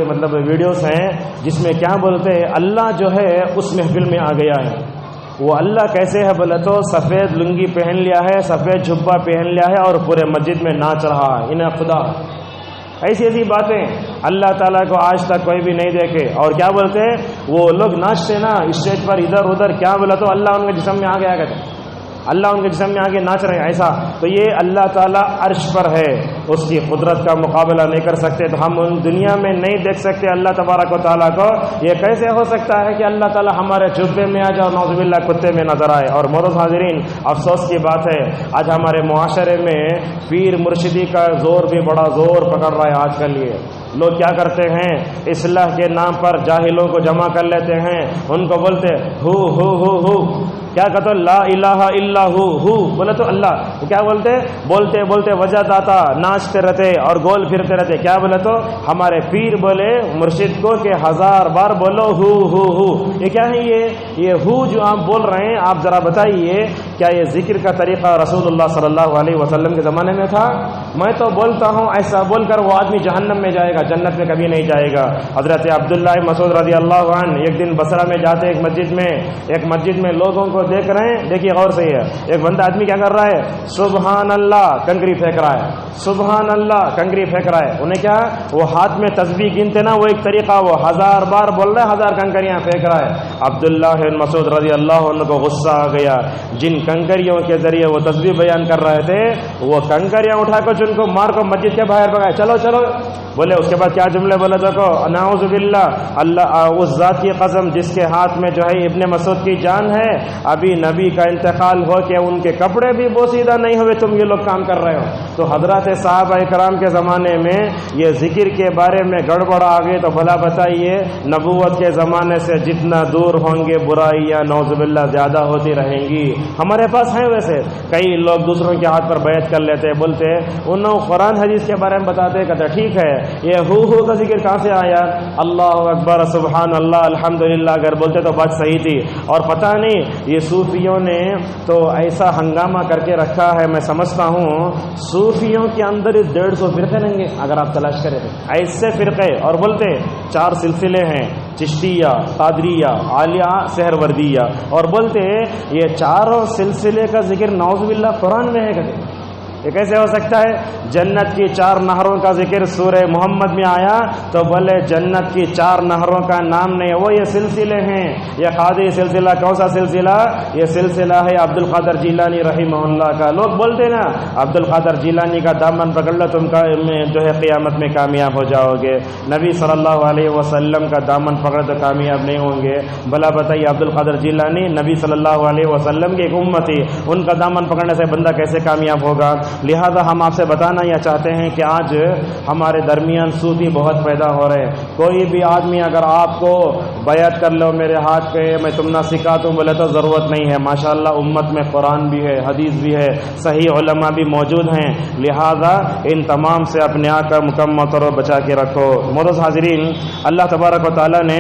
مطلب ویڈیوز ہیں جس میں کیا بولتے ہیں اللہ جو ہے اس محفل میں آ گیا ہے. وہ اللہ کیسے ہے بولے تو سفید لنگی پہن لیا ہے، سفید جھبا پہن لیا ہے اور پورے مسجد میں ناچ رہا ہے. انہیں خدا ایسی باتیں اللہ تعالیٰ کو آج تک کوئی بھی نہیں دیکھے. اور کیا بولتے ہیں وہ لوگ ناچتے نا اسٹیج پر ادھر ادھر، کیا بولا تو اللہ ان کے جسم میں آ گیا کہتے ہیں، اللہ ان کے جسم میں آگے ناچ رہے ہیں ایسا. تو یہ اللہ تعالیٰ عرش پر ہے، اس کی قدرت کا مقابلہ نہیں کر سکتے. تو ہم ان دنیا میں نہیں دیکھ سکتے اللہ تبارک و تعالیٰ کو. یہ کیسے ہو سکتا ہے کہ اللہ تعالیٰ ہمارے جھبے میں آ جائے اور نعوذ باللہ کتے میں نظر آئے؟ اور معزز حاضرین، افسوس کی بات ہے آج ہمارے معاشرے میں پیر مرشدی کا زور بھی بڑا زور پکڑ رہا ہے. آج کل یہ لوگ کیا کرتے ہیں؟ اصلاح کے نام پر جاہلوں کو جمع کر لیتے ہیں، ان کو بولتے ہو کیا کہتے لا الہ الا ہو بولے تو اللہ، کیا بولتے وجہ داتا، ناچتے رہتے اور گول پھرتے رہتے. کیا بولے تو ہمارے پیر بولے مرشد کو کہ 1000 بار بولو ہو. یہ کیا ہے؟ یہ ہو جو آپ بول رہے ہیں، آپ ذرا بتائیے کیا یہ ذکر کا طریقہ رسول اللہ صلی اللہ علیہ وسلم کے زمانے میں تھا؟ میں تو بولتا ہوں ایسا بول کر وہ آدمی جہنم میں جائے گا، جنت میں کبھی نہیں جائے گا. حضرت عبداللہ مسعود رضی اللہ عنہ ایک دن بصرہ میں جاتے ایک مسجد میں لوگوں کو دیکھ رہے ہیں. دیکھیے غور سے ہے، ایک بندہ آدمی کیا کر رہا ہے؟ سبحان اللہ کنکری پھینک رہا ہے، سبحان اللہ کنکری پھینک رہا ہے. انہیں کیا وہ ہاتھ میں تسبیح گنتے نا، وہ ایک طریقہ، وہ 1000 بار بول رہا ہے، 1000 کنکریاں پھینک رہا ہے. عبداللہ مسعود رضی اللہ عنہ کو غصہ آ گیا. جن کنکریوں کے ذریعے وہ تسبیح بیان کر رہے تھے وہ کنکریاں اٹھا کر جن کو مار کو مسجد کے باہر بھگائے. چلو بولے. اس کے بعد کیا جملے بولے دیکھو، نعوذ باللہ، اللہ اس ذات کی قسم جس کے ہاتھ میں جو ہے ابن مسعود کی جان ہے، ابھی نبی کا انتقال ہو کے ان کے کپڑے بھی بوسیدہ نہیں ہوئے، تم یہ لوگ کام کر رہے ہو. تو حضرات صحابہ کرام کے زمانے میں یہ ذکر کے بارے میں گڑبڑ آ گئی تو بھلا بتائیے نبوت کے زمانے سے جتنا دور ہوں گے برائیاں نعوذ باللہ زیادہ ہوتی رہیں گی. ہمارے پاس ہیں ویسے کئی لوگ دوسروں کے ہاتھ پر بیعت کر لیتے، بولتے انہوں قرآن حدیث کے بارے میں بتاتے، کہتے ٹھیک ہے یہ ہو کا ذکر کہاں سے آیا؟ اللہ اکبر سبحان اللہ الحمدللہ اگر بولتے تو بات صحیح تھی. اور پتہ نہیں یہ صوفیوں نے تو ایسا ہنگامہ کر کے رکھا ہے، میں سمجھتا ہوں صوفیوں کے اندر 150 فرقے رہیں گے اگر آپ تلاش کریں ایسے فرقے. اور بولتے 4 سلسلے ہیں، چشتیہ، قادریہ، عالیہ، سہروردیہ. اور بولتے یہ چاروں سلسلے کا ذکر نعوذ باللہ قرآن میں ہے. کہتے یہ کیسے ہو سکتا ہے؟ جنت کی 4 نہروں کا ذکر سورہ محمد میں آیا تو بولے جنت کی 4 نہروں کا نام نہیں، وہ یہ سلسلے ہیں۔ یہ قادری سلسلہ کون سا سلسلہ؟ یہ سلسلہ ہے عبد القادر جیلانی رحمہ اللہ کا۔ لوگ بولتے نا عبد القادر جیلانی کا دامن پکڑ لو تم کا جو ہے قیامت میں کامیاب ہو جاؤ گے، نبی صلی اللہ علیہ وسلم کا دامن پکڑ تو کامیاب نہیں ہوں گے۔ بھلا بتائیے عبد القادر جیلانی نبی صلی اللہ علیہ وسلم کی ایک امتی، ان کا دامن پکڑنے سے بندہ کیسے کامیاب ہوگا؟ لہذا ہم آپ سے بتانا یہ چاہتے ہیں کہ آج ہمارے درمیان صوفی بہت پیدا ہو رہے ہیں۔ کوئی بھی آدمی اگر آپ کو بیعت کر لو میرے ہاتھ پہ میں تم نہ سکھا دوں بولے تو ضرورت نہیں ہے۔ ماشاءاللہ امت میں قرآن بھی ہے، حدیث بھی ہے، صحیح علماء بھی موجود ہیں، لہذا ان تمام سے اپنے آپ کا مکمل طور پر بچا کے رکھو۔ معزز حاضرین، اللہ تبارک و تعالیٰ نے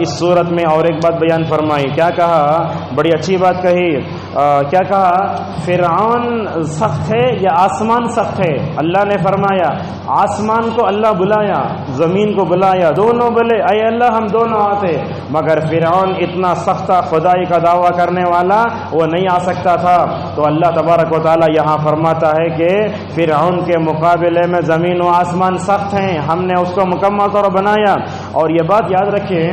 اس صورت میں اور ایک بات بیان فرمائی۔ کیا کہا؟ بڑی اچھی بات کہی۔ کیا کہا؟ فرعون سخت ہے یا آسمان سخت ہے؟ اللہ نے فرمایا آسمان کو اللہ بلایا، زمین کو بلایا، دونوں بولے اے اللہ ہم دونوں آتے، مگر فرعون اتنا سخت خدائی کا دعویٰ کرنے والا وہ نہیں آ سکتا تھا۔ تو اللہ تبارک و تعالیٰ یہاں فرماتا ہے کہ فرعون کے مقابلے میں زمین و آسمان سخت ہیں، ہم نے اس کو مکمل طور پر بنایا۔ اور یہ بات یاد رکھیں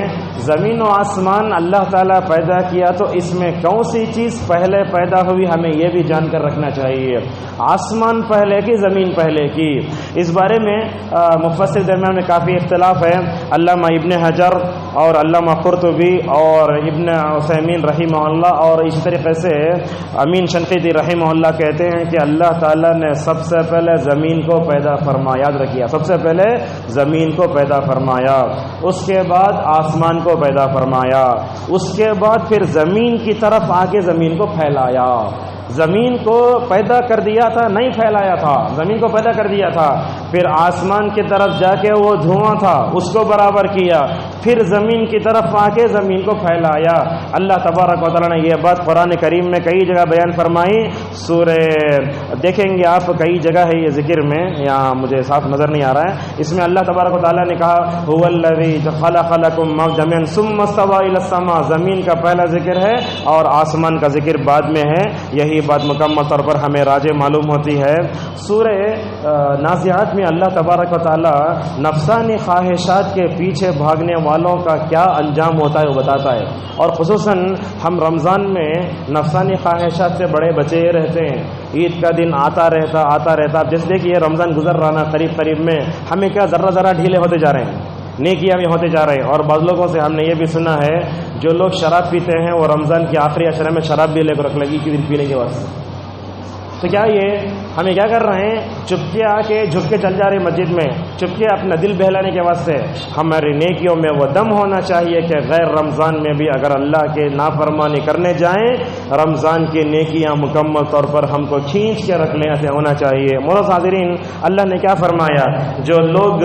زمین و آسمان اللہ تعالیٰ پیدا کیا تو اس میں کون سی چیز پہلے پیدا ہوئی ہمیں یہ بھی جان کر رکھنا چاہیے۔ آسمان پہلے کی زمین پہلے کی؟ اس بارے میں مفسر درمیان میں کافی اختلاف ہے۔ علامہ ابن حجر اور علامہ قرطبی اور ابن عثیمین رحمہ اللہ اور اسی طریقے سے امین شنقیطی رحمہ اللہ کہتے ہیں کہ اللہ تعالیٰ نے سب سے پہلے زمین کو پیدا فرمایا، یاد رکھیے سب سے پہلے زمین کو پیدا فرمایا، اس کے بعد آسمان کو پیدا فرمایا، اس کے بعد پھر زمین کی طرف آ کے زمین کو پھیلایا۔ زمین کو پیدا کر دیا تھا، نہیں پھیلایا تھا، زمین کو پیدا کر دیا تھا، پھر آسمان کی طرف جا کے وہ دھواں تھا اس کو برابر کیا، پھر زمین کی طرف آ کے زمین کو پھیلایا۔ اللہ تبارک و تعالیٰ نے یہ بات قرآن کریم میں کئی جگہ بیان فرمائی۔ سورہ دیکھیں گے آپ کئی جگہ ہے یہ ذکر میں، یہاں مجھے صاف نظر نہیں آ رہا ہے، اس میں اللہ تبارک و تعالیٰ نے کہا هو الذی خلق لکم جميعا ثم استوى الى السماء، زمین کا پہلا ذکر ہے اور آسمان کا ذکر بعد میں ہے۔ یہی بات مکمل طور پر ہمیں راجع معلوم ہوتی ہے۔ سورہ نازعات میں اللہ تبارک و تعالی نفسانی خواہشات کے پیچھے بھاگنے والوں کا کیا انجام ہوتا ہے وہ بتاتا ہے، اور خصوصاً ہم رمضان میں نفسانی خواہشات سے بڑے بچے رہتے ہیں۔ عید کا دن آتا رہتا اب جیسے دیکھیے رمضان گزر رہا نا، قریب میں ہمیں کیا ذرہ ڈھیلے ہوتے جا رہے ہیں، نیکیاں بھی ہوتے جا رہے ہیں۔ اور بعض لوگوں سے ہم نے یہ بھی سنا ہے جو لوگ شراب پیتے ہیں وہ رمضان کے آخری عشرے میں شراب بھی لے کر رکھ لگی کہ دن پینے کے واسطے۔ تو کیا یہ ہمیں کیا کر رہے ہیں؟ چپکے آ کے جھک کے چل جا رہے مسجد میں، چپکے اپنا دل بہلانے کے واسطے۔ ہماری نیکیوں میں وہ دم ہونا چاہیے کہ غیر رمضان میں بھی اگر اللہ کے نافرمانی کرنے جائیں رمضان کی نیکیاں مکمل طور پر ہم کو کھینچ کے رکھ لیں، ایسے ہونا چاہیے۔ معزز حاضرین، اللہ نے کیا فرمایا؟ جو لوگ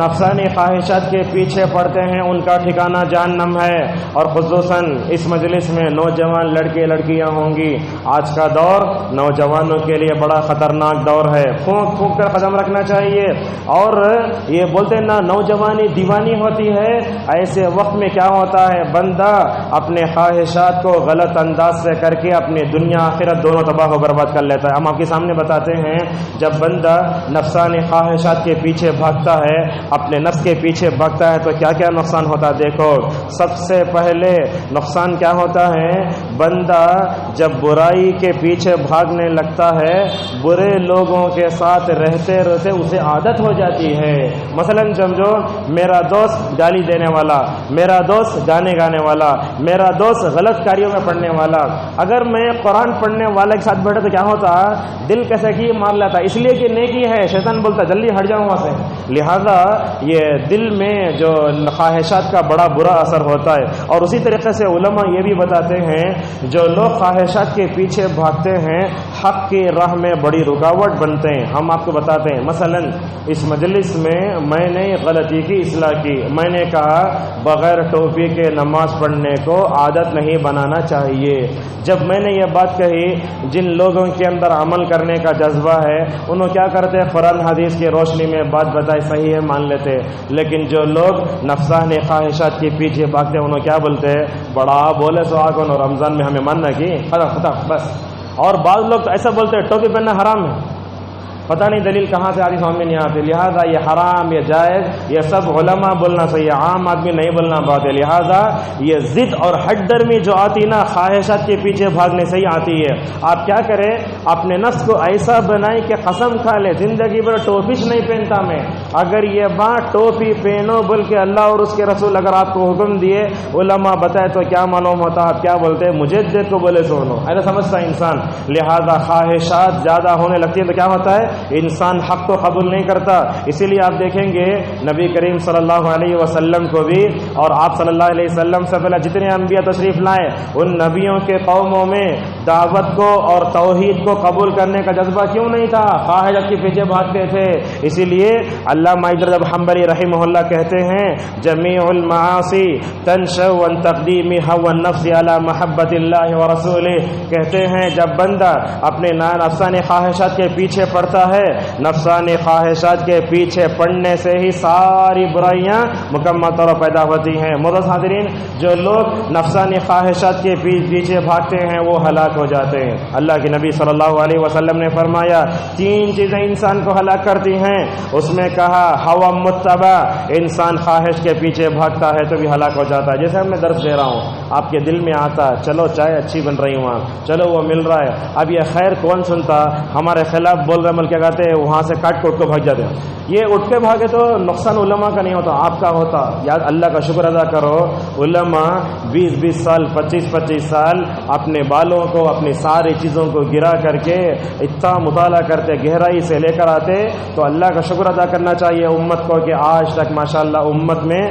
نفسانی خواہشات کے پیچھے پڑتے ہیں ان کا ٹھکانہ جہنم ہے، اور خصوصاً اس مجلس میں نوجوان لڑکے لڑکیاں ہوں گی۔ آج کا دور نوجوانوں کے لیے بڑا خطرناک دور ہے، پھونک کر قدم رکھنا چاہیے۔ اور یہ بولتے ہیں نا نوجوانی دیوانی ہوتی ہے، ایسے وقت میں کیا ہوتا ہے بندہ اپنے خواہشات کو غلط انداز سے کر کے اپنی دنیا آخرت دونوں تباہ و برباد کر لیتا ہے۔ ہم آپ کے سامنے بتاتے ہیں جب بندہ نفسانی خواہشات کے پیچھے بھاگتا ہے، اپنے نفس کے پیچھے بھاگتا ہے تو کیا کیا نقصان ہوتا ہے دیکھو۔ سب سے پہلے نقصان کیا ہوتا ہے؟ بندہ جب برائی کے پیچھے بھاگنے لگتا ہے برے لوگوں کے ساتھ رہتے رہتے اسے عادت ہو جاتی ہے۔ مثلا سمجھو میرا دوست گالی دینے والا، میرا دوست گانے گانے والا، میرا دوست غلط کاریوں میں پڑھنے والا، اگر میں قرآن پڑھنے والے کے ساتھ بیٹھے تو کیا ہوتا؟ دل کیسے کی مار لیتا، اس لیے کہ نیکی ہے، شیطان بولتا جلدی ہٹ جاؤں وہاں سے۔ لہذا یہ دل میں جو خواہشات کا بڑا برا اثر ہوتا ہے۔ اور اسی طریقے سے علماء یہ بھی بتاتے ہیں جو لوگ خواہشات کے پیچھے بھاگتے ہیں حق کی راہ میں بڑی رکاوٹ بنتے ہیں۔ ہم آپ کو بتاتے ہیں مثلا اس مجلس میں نے غلطی کی اصلاح کی، میں نے کہا بغیر ٹوپی کے نماز پڑھنے کو عادت نہیں بنانا چاہیے۔ جب میں نے یہ بات کہی جن لوگوں کے اندر عمل کرنے کا جذبہ ہے انہوں کیا کرتے ہیں قرآن حدیث کی روشنی میں بات بتائی صحیح ہے مان لیتے، لیکن جو لوگ نفسانی خواہشات کے پیچھے بھاگتے ہیں انہوں کیا بولتے ہیں بڑا بولے سو آگے رمضان میں ہمیں ماننا کی ختم بس۔ اور بعض لوگ تو ایسا بولتے ہیں ٹوپی پہننا حرام ہے، پتہ نہیں دلیل کہاں سے آتی سامنے نہیں آتی. لہٰذا یہ حرام، یہ جائز، یہ سب علماء بولنا صحیح ہے، عام آدمی نہیں بولنا بات ہے. لہٰذا یہ ضد اور ہٹ درمی جو آتی نا خواہشات کے پیچھے بھاگنے سے ہی آتی ہے. آپ کیا کریں، اپنے نفس کو ایسا بنائیں کہ قسم کھا لے زندگی بھر ٹوپیش نہیں پہنتا میں. اگر یہ بات ٹوپی پہنو بول کے اللہ اور اس کے رسول اگر آپ کو حکم دیے، علماء بتائے تو کیا معلوم ہوتا، آپ کیا بولتے، مجھے دیکھ کو بولے سنو، ایسا سمجھتا انسان. لہذا خواہشات زیادہ ہونے لگتی ہیں تو کیا ہوتا ہے، انسان حق کو قبول نہیں کرتا. اسی لیے آپ دیکھیں گے نبی کریم صلی اللہ علیہ وسلم کو بھی اور آپ صلی اللہ علیہ وسلم سے پہلے جتنے انبیاء تشریف لائے ان نبیوں کے قوموں میں دعوت کو اور توحید کو قبول کرنے کا جذبہ کیوں نہیں تھا، خواہشات کے پیچھے بھاگتے تھے. اسی لیے علامہ ابن رجب حنبلی رحمہ اللہ کہتے ہیں جمیع المعاصی تنشأ عن تقدیم هوى النفس علی محبت اللہ ورسولہ. کہتے ہیں جب بندہ اپنے نفسانی خواہشات کے پیچھے پڑتا ہے، نفسانی خواہشات کے پیچھے پڑنے سے ہی ساری برائیاں مکمل طور پر پیدا ہوتی ہیں. معزز حاضرین، جو لوگ نفسانی خواہشات کے پیچھے بھاگتے ہیں وہ ہلاک ہو جاتے ہیں. اللہ کے نبی صلی اللہ علیہ وسلم نے فرمایا 3 چیزیں انسان کو ہلاک کرتی ہیں. اس میں کہا ہوا متبع، انسان خواہش کے پیچھے بھاگتا ہے تو بھی ہلاک ہو جاتا ہے. جیسے میں درس دے رہا ہوں، آپ کے دل میں آتا چلو چائے اچھی بن رہی وہاں، چلو وہ مل رہا ہے. اب یہ خیر کون سنتا، ہمارے خلاف بول رہے مل کیا کہتے ہیں وہاں سے کاٹ کوٹ کو بھاگ جاتے ہیں. یہ اٹھ کے بھاگے تو نقصان علماء کا نہیں ہوتا، آپ کا ہوتا. یاد اللہ کا شکر ادا کرو، علماء 20 سال 25 سال اپنے بالوں کو اپنی ساری چیزوں کو گرا کر کے اتنا مطالعہ کرتے، گہرائی سے لے کر آتے. تو اللہ کا شکر ادا کرنا چاہیے امت کو کہ آج تک ماشاءاللہ امت میں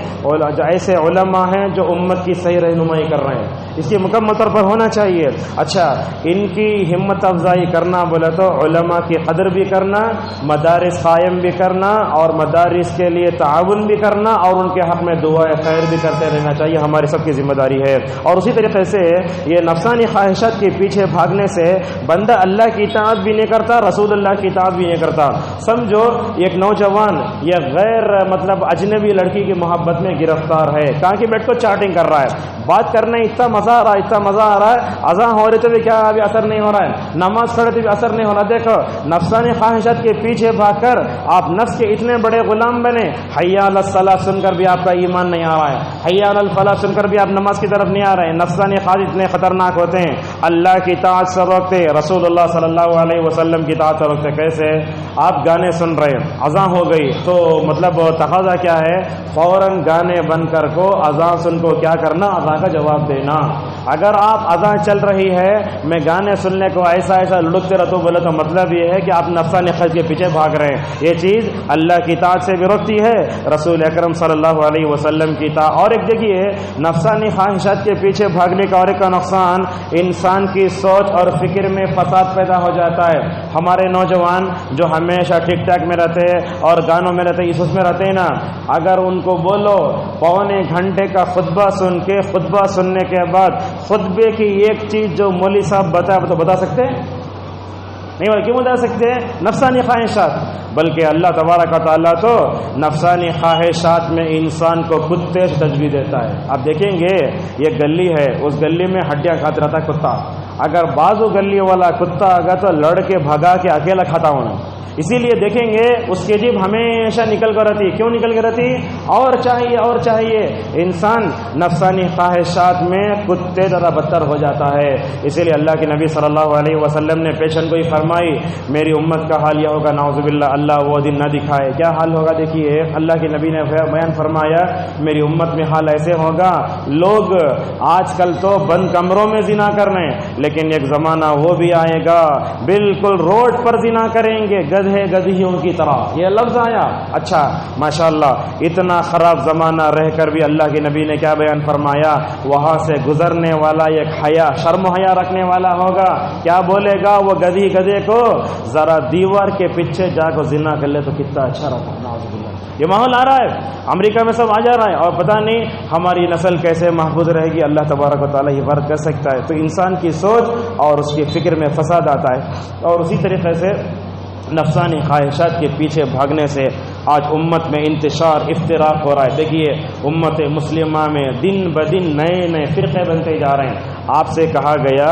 ایسے علماء ہیں جو امت کی صحیح رہنمائی کر رہے ہیں. اس کی مکمل طور پر ہونا چاہیے. اچھا، ان کی ہمت افزائی کرنا بولے تو علماء کی قدر بھی کرنا، مدارس قائم بھی کرنا اور مدارس کے لیے تعاون بھی کرنا اور ان کے حق میں دعا خیر بھی کرتے رہنا چاہیے، ہماری سب کی ذمہ داری ہے. اور اسی طریقے سے یہ نفسانی خواہشات کے پیچھے بھاگنے سے بندہ اللہ کی اطاعت بھی نہیں کرتا، رسول اللہ کی اطاعت بھی نہیں کرتا. سمجھو ایک نوجوان یہ غیر اجنبی لڑکی کی محبت میں گرفتار ہے، کہاں کی بیٹھ کو چاٹنگ کر رہا ہے، بات کرنے اتنا مزہ آ رہا ہے، اتنا مزہ آ رہا ہے، اذان ہو رہی تو بھی کیا ابھی اثر نہیں ہو رہا ہے، نماز پڑھے تو بھی اثر نہیں ہو رہا. دیکھو نفسانی خواہشات کے پیچھے بھاگ کر آپ نفس کے اتنے بڑے غلام بنے، حی علی الصلاۃ سن کر بھی آپ کا ایمان نہیں آ رہا ہے، حی علی الفلاح سن کر بھی آپ نماز کی طرف نہیں آ رہے ہیں. نفسانی خواہش اتنے خطرناک ہوتے ہیں. اللہ کی اطاعت سے روکتے، رسول اللہ صلی اللہ علیہ وسلم کی اطاعت سے روکتے. کیسے؟ آپ گانے سن رہے ہیں، اذان ہو گئی تو تقاضا کیا ہے، فوراً گانے بند کر کو اذان سن کو کیا کرنا، اذان کا جواب دینا. اگر آپ اذان چل رہی ہے میں گانے سننے کو ایسا لڑکتے رہتا بولے تو مطلب یہ ہے کہ آپ نفسانی خواہش کے پیچھے بھاگ رہے ہیں. یہ چیز اللہ کی اطاعت سے بھی روکتی ہے، رسول اکرم صلی اللہ علیہ وسلم کی اطاعت. اور ایک دیکھیے نفسانی خواہشات کے پیچھے بھاگنے کا اور ایک کا نقصان، انسان کی سوچ اور فکر میں فساد پیدا ہو جاتا ہے. ہمارے نوجوان جو ہمیشہ ٹک ٹاک میں رہتے ہیں اور گانوں میں رہتے ہیں، اس میں رہتے ہیں نا، اگر ان کو بولو 1.25 گھنٹے کا خطبہ سن کے، خطبہ سننے کے بعد خطبے کی ایک چیز جو مولوی صاحب بتا سکتے ہیں نہیں، وہ کیوں بتا سکتے ہیں؟ نفسانی خواہشات. بلکہ اللہ تبارک و تعالیٰ تو نفسانی خواہشات میں انسان کو کتے سے تجویز دیتا ہے. آپ دیکھیں گے یہ گلی ہے، اس گلی میں ہڈیاں کھاتے رہتا ہے کتا. اگر بازو گلی والا کتا اگر تو لڑ کے بھگا کے اکیلا کھاتا ہونا. اسی لیے دیکھیں گے اس کی جیب ہمیشہ نکل کر رہتی. کیوں نکل کر رہتی؟ اور چاہیے اور چاہیے. انسان نفسانی خواہشات میں کتے زیادہ بدتر ہو جاتا ہے. اسی لیے اللہ کے نبی صلی اللہ علیہ وسلم نے پیشن گوئی فرمائی میری امت کا حال یہ ہوگا، نعوذ باللہ اللہ وہ دن نہ دکھائے. کیا حال ہوگا؟ دیکھیے اللہ کے نبی نے بیان فرمایا میری امت میں حال ایسے ہوگا، لوگ آج کل تو بند کمروں میں زنا کر رہے ہیں، لیکن ایک زمانہ وہ بھی آئے گا بالکل روڈ پر زنا کریں گے، گدھیوں کی طرح. یہ لفظ آیا. اچھا ماشاءاللہ، اتنا خراب زمانہ رہ کر بھی اللہ کے نبی نے کیا بیان فرمایا، وہاں سے گزرنے والا ایک حیا، شرم و حیا رکھنے والا ہوگا. کیا بولے گا وہ گدھے کو، ذرا دیوار کے پیچھے جا کر زنا کر لے تو کتنا اچھا رہتا. نعوذ باللہ. یہ ماحول آ رہا ہے، امریکہ میں سب آ جا رہا ہے اور پتہ نہیں ہماری نسل کیسے محفوظ رہے گی. اللہ تبارک و تعالیٰ حفاظت کر سکتا ہے. تو انسان کی سوچ اور اس کی فکر میں فساد آتا ہے. اور اسی طریقے سے نفسانی خواہشات کے پیچھے بھاگنے سے آج امت میں انتشار افتراق ہو رہا ہے. دیکھیے امت مسلمہ میں دن بدن نئے فرقے بنتے جا رہے ہیں. آپ سے کہا گیا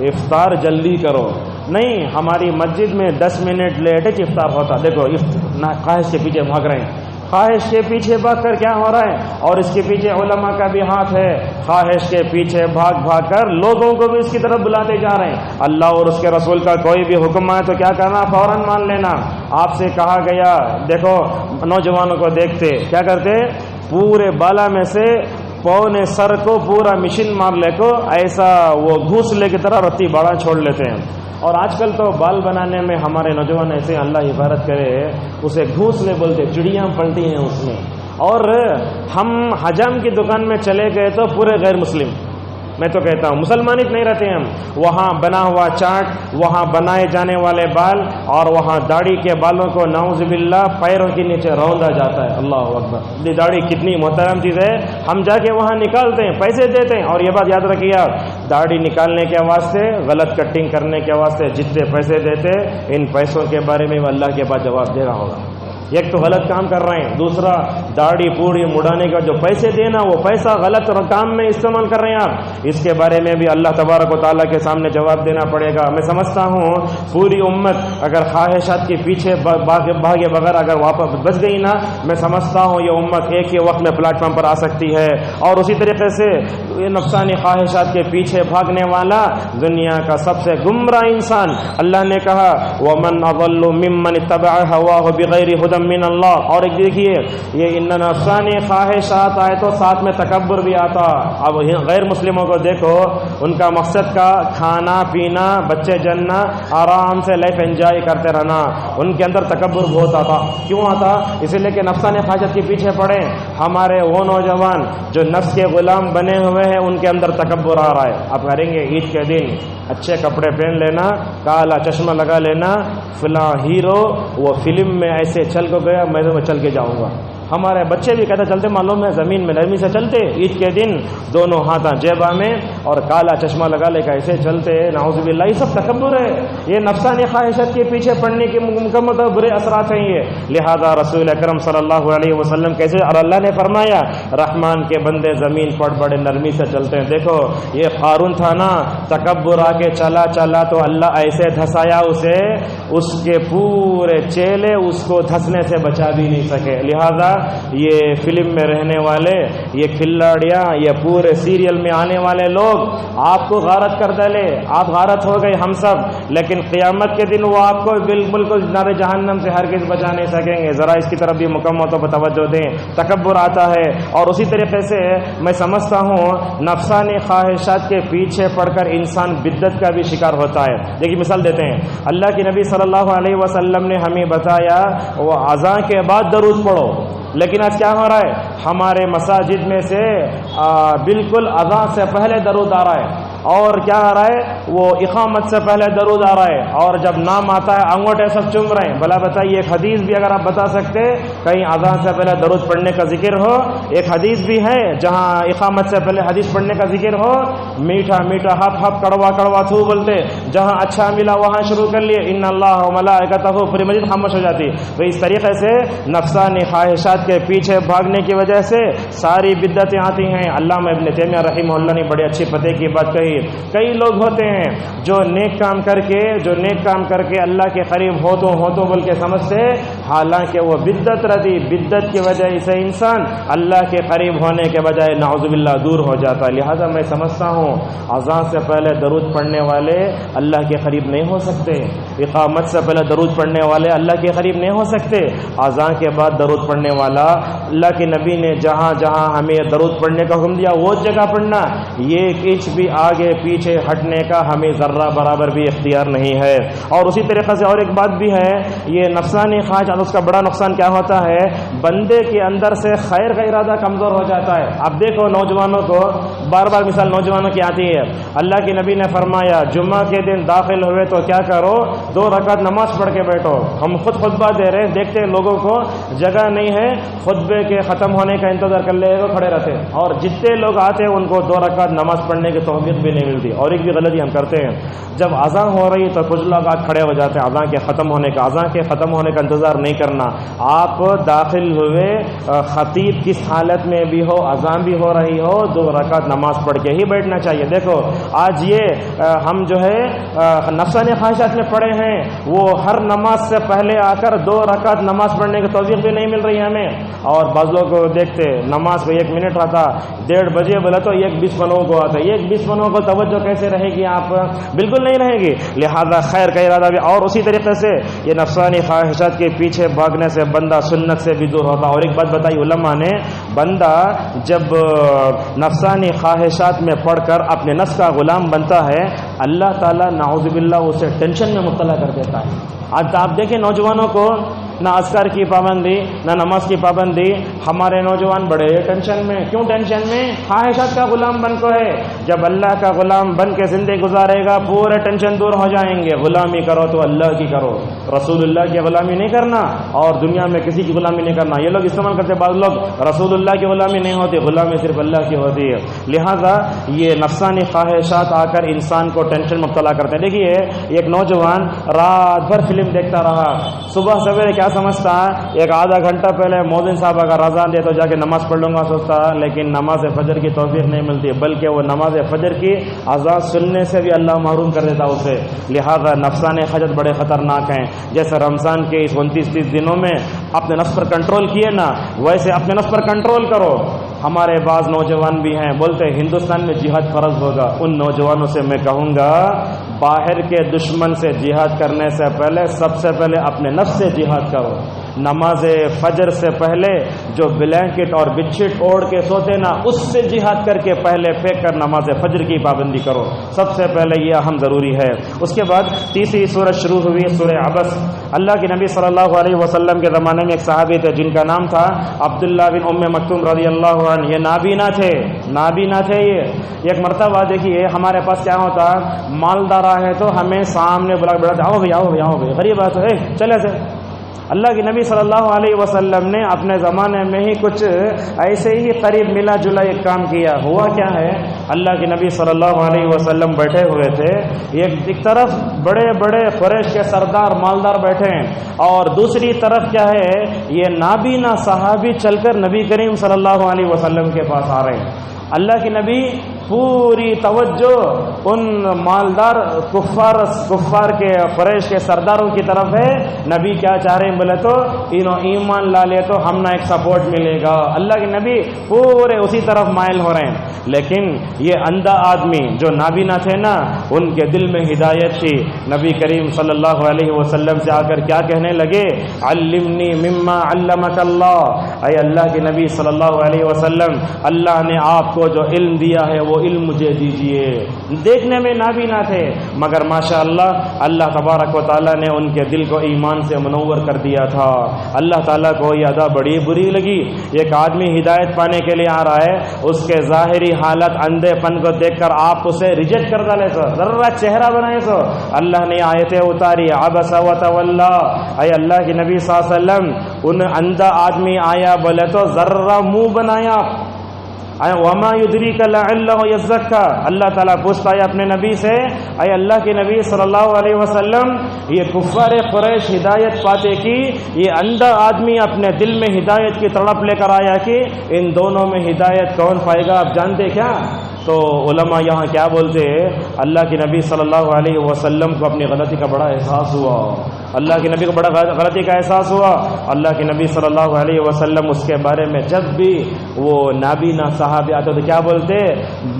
افطار جلدی کرو، نہیں ہماری مسجد میں 10 منٹ لیٹ افطار ہوتا. دیکھو خواہش کے پیچھے بھاگ رہے ہیں. خواہش کے پیچھے بھاگ کر کیا ہو رہا ہے؟ اور اس کے پیچھے علماء کا بھی ہاتھ ہے. خواہش کے پیچھے بھاگ بھاگ کر لوگوں کو بھی اس کی طرف بلاتے جا رہے ہیں. اللہ اور اس کے رسول کا کوئی بھی حکم آئے تو کیا کرنا؟ فوراً مان لینا. آپ سے کہا گیا، دیکھو نوجوانوں کو دیکھتے کیا کرتے، پورے بالا میں سے پونے سر کو پورا مشین مار لے کو ایسا وہ گھوسلے کی طرح رتی باڑا چھوڑ لیتے ہیں. اور آج کل تو بال بنانے میں ہمارے نوجوان ایسے، اللہ حفاظت کرے، اسے گھونسلے بولتے، چڑیاں پلٹی ہیں اس میں. اور ہم حجام کی دکان میں چلے گئے تو پورے غیر مسلم، میں تو کہتا ہوں مسلمان ہی نہیں رہتے ہم. وہاں بنا ہوا چاٹ، وہاں بنائے جانے والے بال، اور وہاں داڑھی کے بالوں کو نعوذ باللہ پیروں کے نیچے روندا جاتا ہے. اللہ اکبر. یہ داڑھی کتنی محترم چیز ہے، ہم جا کے وہاں نکالتے ہیں، پیسے دیتے ہیں. اور یہ بات یاد رکھیے آپ، داڑھی نکالنے کے واسطے، غلط کٹنگ کرنے کے واسطے جتنے پیسے دیتے، ان پیسوں کے بارے میں اللہ کے پاس جواب دے رہا ہوگا. ایک تو غلط کام کر رہے ہیں، دوسرا داڑھی پوڑی مڑانے کا جو پیسے دینا وہ پیسہ غلط کام میں استعمال کر رہے ہیں آپ. اس کے بارے میں بھی اللہ تبارک و تعالیٰ کے سامنے جواب دینا پڑے گا. میں سمجھتا ہوں پوری امت اگر خواہشات کے پیچھے بھاگے بغیر اگر واپس بچ گئی نا، میں سمجھتا ہوں یہ امت ایک ہی وقت میں پلیٹ فارم پر آ سکتی ہے. اور اسی طریقے سے یہ نفسانی خواہشات کے پیچھے بھاگنے والا دنیا کا سب سے گمراہ انسان، اللہ نے کہا وَمَنْ أَضَلُّ مِمَّنِ اتَّبَعَ هَوَاهُ بِغَيْرِ هُدًى من اللہ. اور ایک دیکھیے یہ ان نفسانی خواہشات آئے تو ساتھ میں تکبر بھی آتا. اب غیر مسلموں کو دیکھو، ان کا مقصد کا کھانا پینا، بچے جننا، آرام سے لائف انجوائے کرتے رہنا. ان کے اندر تکبر بہت آتا. کیوں آتا؟ اسی لیے کہ نفسانی خواہشات کے پیچھے پڑے. ہمارے وہ نوجوان جو نفس کے غلام بنے ہوئے ہیں ان کے اندر تکبر آ رہا ہے. اب کریں گے عید کے دن اچھے کپڑے پہن لینا، کالا چشمہ لگا لینا، فلاں ہیرو وہ فلم میں ایسے چل کو گیا، میں چل کے جاؤں گا. ہمارے بچے بھی کہتے چلتے معلوم ہے زمین میں نرمی سے چلتے. عید کے دن دونوں ہاتھ جیبا میں اور کالا چشمہ لگا لے کر ایسے چلتے. نعوذ باللہ، یہ سب تکبر ہے. یہ نفسانی خواہشات کے پیچھے پڑنے کے مکمل برے اثرات ہیں یہ. لہذا رسول اکرم صلی اللہ علیہ وسلم کیسے، اور اللہ نے فرمایا رحمان کے بندے زمین پر بڑے نرمی سے چلتے ہیں. دیکھو یہ قارون تھا نا، تکبر آ کے چلا چلا تو اللہ ایسے دھسایا اسے، اس کے پورے چیلے اس کو دھسنے سے بچا بھی نہیں سکے. لہذا یہ فلم میں رہنے والے، یہ کھلاڑیاں، یہ پورے سیریل میں آنے والے لوگ آپ کو غارت کر ڈالے. آپ غارت ہو گئے ہم سب، لیکن قیامت کے دن وہ آپ کو بالکل نار جہنم سے ہرگز بچا نہیں سکیں گے. ذرا اس کی طرف بھی مکمل طور پر توجہ دیں. تکبر آتا ہے. اور اسی طریقے سے میں سمجھتا ہوں نفسانی خواہشات کے پیچھے پڑ کر انسان بدعت کا بھی شکار ہوتا ہے. دیکھیے مثال دیتے ہیں، اللہ کے نبی صلی اللہ علیہ وسلم نے ہمیں بتایا وہ اذان کے بعد درود پڑھو. لیکن آج کیا ہو رہا ہے، ہمارے مساجد میں سے بالکل اذان سے پہلے درود آ رہا ہے، اور کیا آ رہا ہے، وہ اقامت سے پہلے درود آ رہا ہے، اور جب نام آتا ہے انگوٹھے سب چوم رہے ہیں. بلا بتائیے ایک حدیث بھی اگر آپ بتا سکتے کہیں اذان سے پہلے درود پڑھنے کا ذکر ہو. ایک حدیث بھی ہے جہاں اقامت سے پہلے حدیث پڑھنے کا ذکر ہو. میٹھا میٹھا ہپ ہپ کڑوا کڑوا تھو بولتے، جہاں اچھا ملا وہاں شروع کر لیے ان اللہ و ملائکتہ، پوری مسجد خاموش ہو جاتی. تو اس طریقے سے نفسانی خواہشات کے پیچھے بھاگنے کی وجہ سے ساری بدعتیں آتی ہیں. علامہ ابن تیمیہ رحمہ اللہ نے بڑی اچھی پتے کی بات کہی. کئی لوگ ہوتے ہیں جو نیک کام کر کے اللہ کے قریب ہو تو بول کے سمجھتے، حالانکہ وہ بدعت رہتی. بدعت کی وجہ سے انسان اللہ کے قریب ہونے کے بجائے نعوذ باللہ دور ہو جاتا ہے. لہذا میں سمجھتا ہوں اذان سے پہلے درود پڑھنے والے اللہ کے قریب نہیں ہو سکتے. اقامت سے پہلے درود پڑھنے والے اللہ کے قریب نہیں ہو سکتے. اذان کے بعد درود پڑھنے والا، اللہ کے نبی نے جہاں جہاں ہمیں درود پڑھنے کا حکم دیا وہ جگہ پڑھنا. یہ کچھ بھی آگے پیچھے ہٹنے کا ہمیں ذرہ برابر بھی اختیار نہیں ہے. اور اسی طریقے سے اور ایک بات بھی ہے، یہ نفسانی خواہشات اس کا بڑا نقصان کیا ہوتا ہے، بندے کے اندر سے خیر کا ارادہ کمزور ہو جاتا ہے. اب دیکھو نوجوانوں کو، بار بار مثال نوجوانوں کی آتی ہے. اللہ کے نبی نے فرمایا جمعہ کے دن داخل ہوئے تو کیا کرو، 2 رکعت نماز پڑھ کے بیٹھو. ہم خود خطبہ دے رہے ہیں، دیکھتے ہیں لوگوں کو جگہ نہیں ہے، خطبے کے ختم ہونے کا انتظار کر لے کھڑے رہتے، اور جتنے لوگ آتے ہیں ان کو 2 رکعت نماز پڑھنے کی توفیق بھی نہیں ملتی. اور ایک بھی غلطی ہم کرتے ہیں, جب اذان ہو رہی تو کچھ لوگ آج کھڑے ہو جاتے ہیں اذان کے ختم ہونے کا انتظار نہیں کرنا. آپ داخل ہوئے, خطیب کس حالت میں بھی ہو, اذان بھی ہو رہی ہو, 2 رکعت نماز پڑھ کے ہی بیٹھنا چاہیے. دیکھو آج یہ ہم جو ہے نفسانی خواہشات میں پڑے ہیں, وہ ہر نماز سے پہلے آ کر 2 رکعت نماز پڑھنے کی توفیق بھی نہیں مل رہی ہمیں. اور بعض لوگ کو دیکھتے نماز کو 1 منٹ آتا, 1:30 بجے بولا تو 1:20 کو آتا. 1:20 کو توجہ کیسے رہے گی آپ؟ بالکل نہیں رہے گی. لہذا خیر کا ارادہ بھی, اور اسی طریقے سے یہ نفسانی خواہشات کے پیچھے بھاگنے سے بندہ سنت سے بھی دور ہوتا. اور ایک بات بتائی علماء نے, بندہ جب نفسانی خواہشات میں پڑھ کر اپنے نفس کا غلام بنتا ہے, اللہ تعالیٰ نعوذ باللہ اسے ٹینشن میں مبتلا کر دیتا ہے. آج آپ دیکھیں نوجوانوں کو, نہ اذکار کی پابندی نہ نماز کی پابندی. ہمارے نوجوان بڑے ٹینشن میں. کیوں ٹینشن میں؟ خواہشات کا غلام بن کو ہے. جب اللہ کا غلام بن کے زندگی گزارے گا پورے ٹینشن دور ہو جائیں گے. غلامی کرو تو اللہ کی کرو, رسول اللہ کی غلامی نہیں کرنا اور دنیا میں کسی کی غلامی نہیں کرنا. یہ لوگ استعمال کرتے بعض لوگ, رسول اللہ کی غلامی نہیں ہوتی, غلامی صرف اللہ کی ہوتی ہے. لہذا یہ نفسانی خواہشات آ کر انسان کو ٹینشن مبتلا کرتے ہیں. دیکھیے ایک نوجوان رات بھر فلم دیکھتا رہا, صبح سویرے کیا سمجھتا ہے, ایک آدھا گھنٹہ پہلے مؤذن صاحب اگر اذان دے تو جا کے نماز پڑھ لوں گا سوچتا ہے, لیکن نماز فجر کی توفیق نہیں ملتی, بلکہ وہ نماز فجر کی اذان سننے سے بھی اللہ محروم کر دیتا اسے. لہذا نفسانی خواہشات بڑے خطرناک ہیں. جیسے رمضان کے اس 29-30 دنوں میں اپنے نفس پر کنٹرول کیے نا, ویسے اپنے نفس پر کنٹرول کرو. ہمارے بعض نوجوان بھی ہیں بولتے ہندوستان میں جہاد فرض ہوگا. ان نوجوانوں سے میں کہوں گا باہر کے دشمن سے جہاد کرنے سے پہلے سب سے پہلے اپنے نفس سے جہاد کرو. نماز فجر سے پہلے جو بلینکٹ اور بڈ شیٹ اوڑھ کے سوتے نا, اس سے جہاد کر کے پہلے پھینک کر نماز فجر کی پابندی کرو. سب سے پہلے یہ اہم ضروری ہے. اس کے بعد تیسری سورت شروع ہوئی سورہ عبس. اللہ کے نبی صلی اللہ علیہ وسلم کے زمانے میں ایک صحابی تھے جن کا نام تھا عبداللہ بن ام مکتوم رضی اللہ عنہ. یہ نابینا تھے. یہ ایک مرتبہ دیکھیے ہمارے پاس کیا ہوتا, مالدار ہے تو ہمیں سامنے بلا بیٹھا, آؤ بھائی غریب بات ہے چلے سے. اللہ کے نبی صلی اللہ علیہ وسلم نے اپنے زمانے میں ہی کچھ ایسے ہی قریب ملا جلا ایک کام کیا. ہوا کیا ہے, اللہ کے نبی صلی اللہ علیہ وسلم بیٹھے ہوئے تھے, ایک طرف بڑے بڑے قریش کے سردار مالدار بیٹھے ہیں, اور دوسری طرف کیا ہے, یہ نابینا صحابی چل کر نبی کریم صلی اللہ علیہ وسلم کے پاس آ رہے ہیں. اللہ کے نبی پوری توجہ ان مالدار کفار کے قریش کے سرداروں کی طرف ہے. نبی کیا چاہ رہے ہیں بولے تو انہوں ایمان لا لے تو ہم نہ ایک سپورٹ ملے گا. اللہ کے نبی پورے اسی طرف مائل ہو رہے ہیں. لیکن یہ اندھا آدمی جو نابینا تھے نا, ان کے دل میں ہدایت تھی. نبی کریم صلی اللہ علیہ وسلم سے آ کر کیا کہنے لگے, علمنی مما علمک اللہ. اے اللہ کے نبی صلی اللہ علیہ وسلم, اللہ نے آپ کو جو علم دیا ہے وہ علم مجھے دیجئے. دیکھنے میں نابینا تھے مگر ماشاءاللہ اللہ تبارک و تعالیٰ نے ان کے دل کو ایمان سے منور کر دیا تھا. اللہ تعالیٰ کو یہ ادا بڑی بری لگی. ایک آدمی ہدایت پانے کے لیے آ رہا ہے, اس کے ظاہری حالت اندھے پن کو دیکھ کر آپ اسے ریجیکٹ کر ڈالے سو, ذرا چہرہ بنائے سو. اللہ نے آیتیں اتاری, عبس و تولی. اے اللہ کے نبی صلی اللہ علیہ وسلم, ان اندھا آدمی آیا بولے تو ذرا منہ بنایا. وما يدريك لعله يزكى. اللہ تعالیٰ پوچھتا ہے اپنے نبی سے, اے اللہ کے نبی صلی اللہ علیہ وسلم, یہ کفار قریش ہدایت پاتے کی, یہ اندھا آدمی اپنے دل میں ہدایت کی تڑپ لے کر آیا کہ ان دونوں میں ہدایت کون پائے گا, آپ جانتے کیا؟ تو علماء یہاں کیا بولتے ہیں, اللہ کے نبی صلی اللہ علیہ وسلم کو اپنی غلطی کا بڑا احساس ہوا. اللہ کے نبی کو بڑا غلطی کا احساس ہوا. اللہ کے نبی صلی اللہ علیہ وسلم اس کے بارے میں جب بھی وہ نابینا صحابی آتے تو کیا بولتے,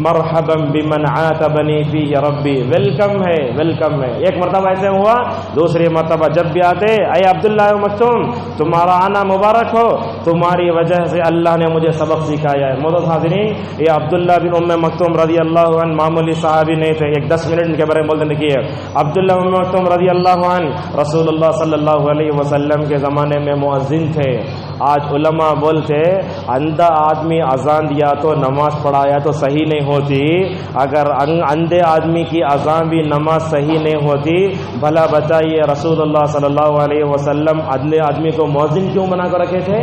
مرحبا بمن عاتبنی فی ربی, ویلکم ہے. ایک مرتبہ ایسے ہوا. دوسری مرتبہ جب بھی آتے, اے عبداللہ مکتوم, تمہارا آنا مبارک ہو, تمہاری وجہ سے اللہ نے مجھے سبق سکھایا ہے. معزز حاضرین, یہ عبداللہ بن ام مکتوم رضی اللہ عنہ معمولی صحابی نہیں تھے. ایک 10 منٹ ان کے بارے میں بولنے کی ہے. عبداللہ بن مکتوم رضی اللہ عنہ رسول اللہ صلی اللہ علیہ وسلم کے زمانے میں مؤذن تھے. آج علماء بولتے اندھا آدمی اذان دیا تو نماز پڑھایا تو صحیح نہیں ہوتی. اگر اندھے آدمی کی اذان بھی نماز صحیح نہیں ہوتی, بھلا بتائیے رسول اللہ صلی اللہ علیہ وسلم اندھے آدمی کو مؤذن کیوں بنا کر رکھے تھے؟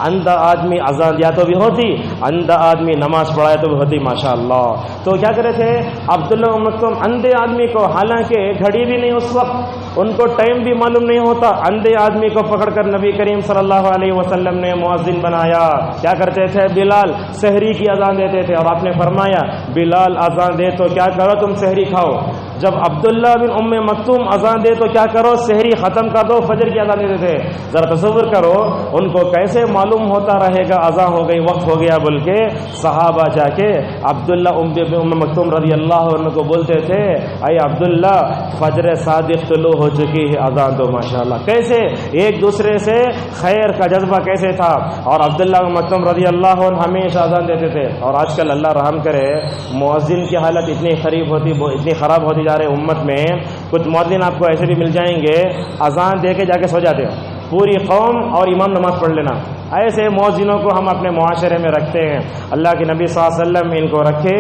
اندھا آدمی اذان دیا تو بھی ہوتی، اندھا آدمی نماز پڑھائے تو بھی ہوتی، ماشاءاللہ۔ تو کیا کرے تھے عبداللہ بن مکتوم اندھے آدمی کو، حالانکہ گھڑی بھی نہیں اس وقت، ان کو ٹائم بھی معلوم نہیں ہوتا، اندھے آدمی کو پکڑ کر نبی کریم صلی اللہ علیہ وسلم نے مؤذن بنایا۔ کیا کرتے تھے؟ بلال سحری کی اذان دیتے تھے، اور آپ نے فرمایا بلال اذان دے تو کیا کرو تم سحری کھاؤ، جب عبداللہ بن ام مکتوم اذان دے تو کیا کرو سحری ختم کر دو، فجر کی اذان دیتے تھے۔ ذرا تصور کرو ان کو کیسے معلوم ہوتا رہے گا اذان ہو گئی، وقت ہو گیا بول کے صحابہ جا کے عبداللہ بن ام مکتوم رضی اللہ عنہ کو بولتے تھے اے عبداللہ فجر صادق طلوع ہو چکی ہے، اذان دو۔ ماشاءاللہ کیسے ایک دوسرے سے خیر کا جذبہ کیسے تھا، اور عبداللہ بن مکتوم رضی اللہ عنہ ہمیشہ اذان دیتے تھے۔ اور آج کل اللہ رحم کرے مؤذن کی حالت اتنی خراب ہوتی جا رہی امت میں، کچھ مؤذن آپ کو ایسے بھی مل جائیں گے اذان دے کے جا کے سو جاتے ہیں، پوری قوم اور امام نماز پڑھ لینا۔ ایسے مؤذنوں کو ہم اپنے معاشرے میں رکھتے ہیں، اللہ کے نبی صلی اللہ علیہ وسلم ان کو رکھے،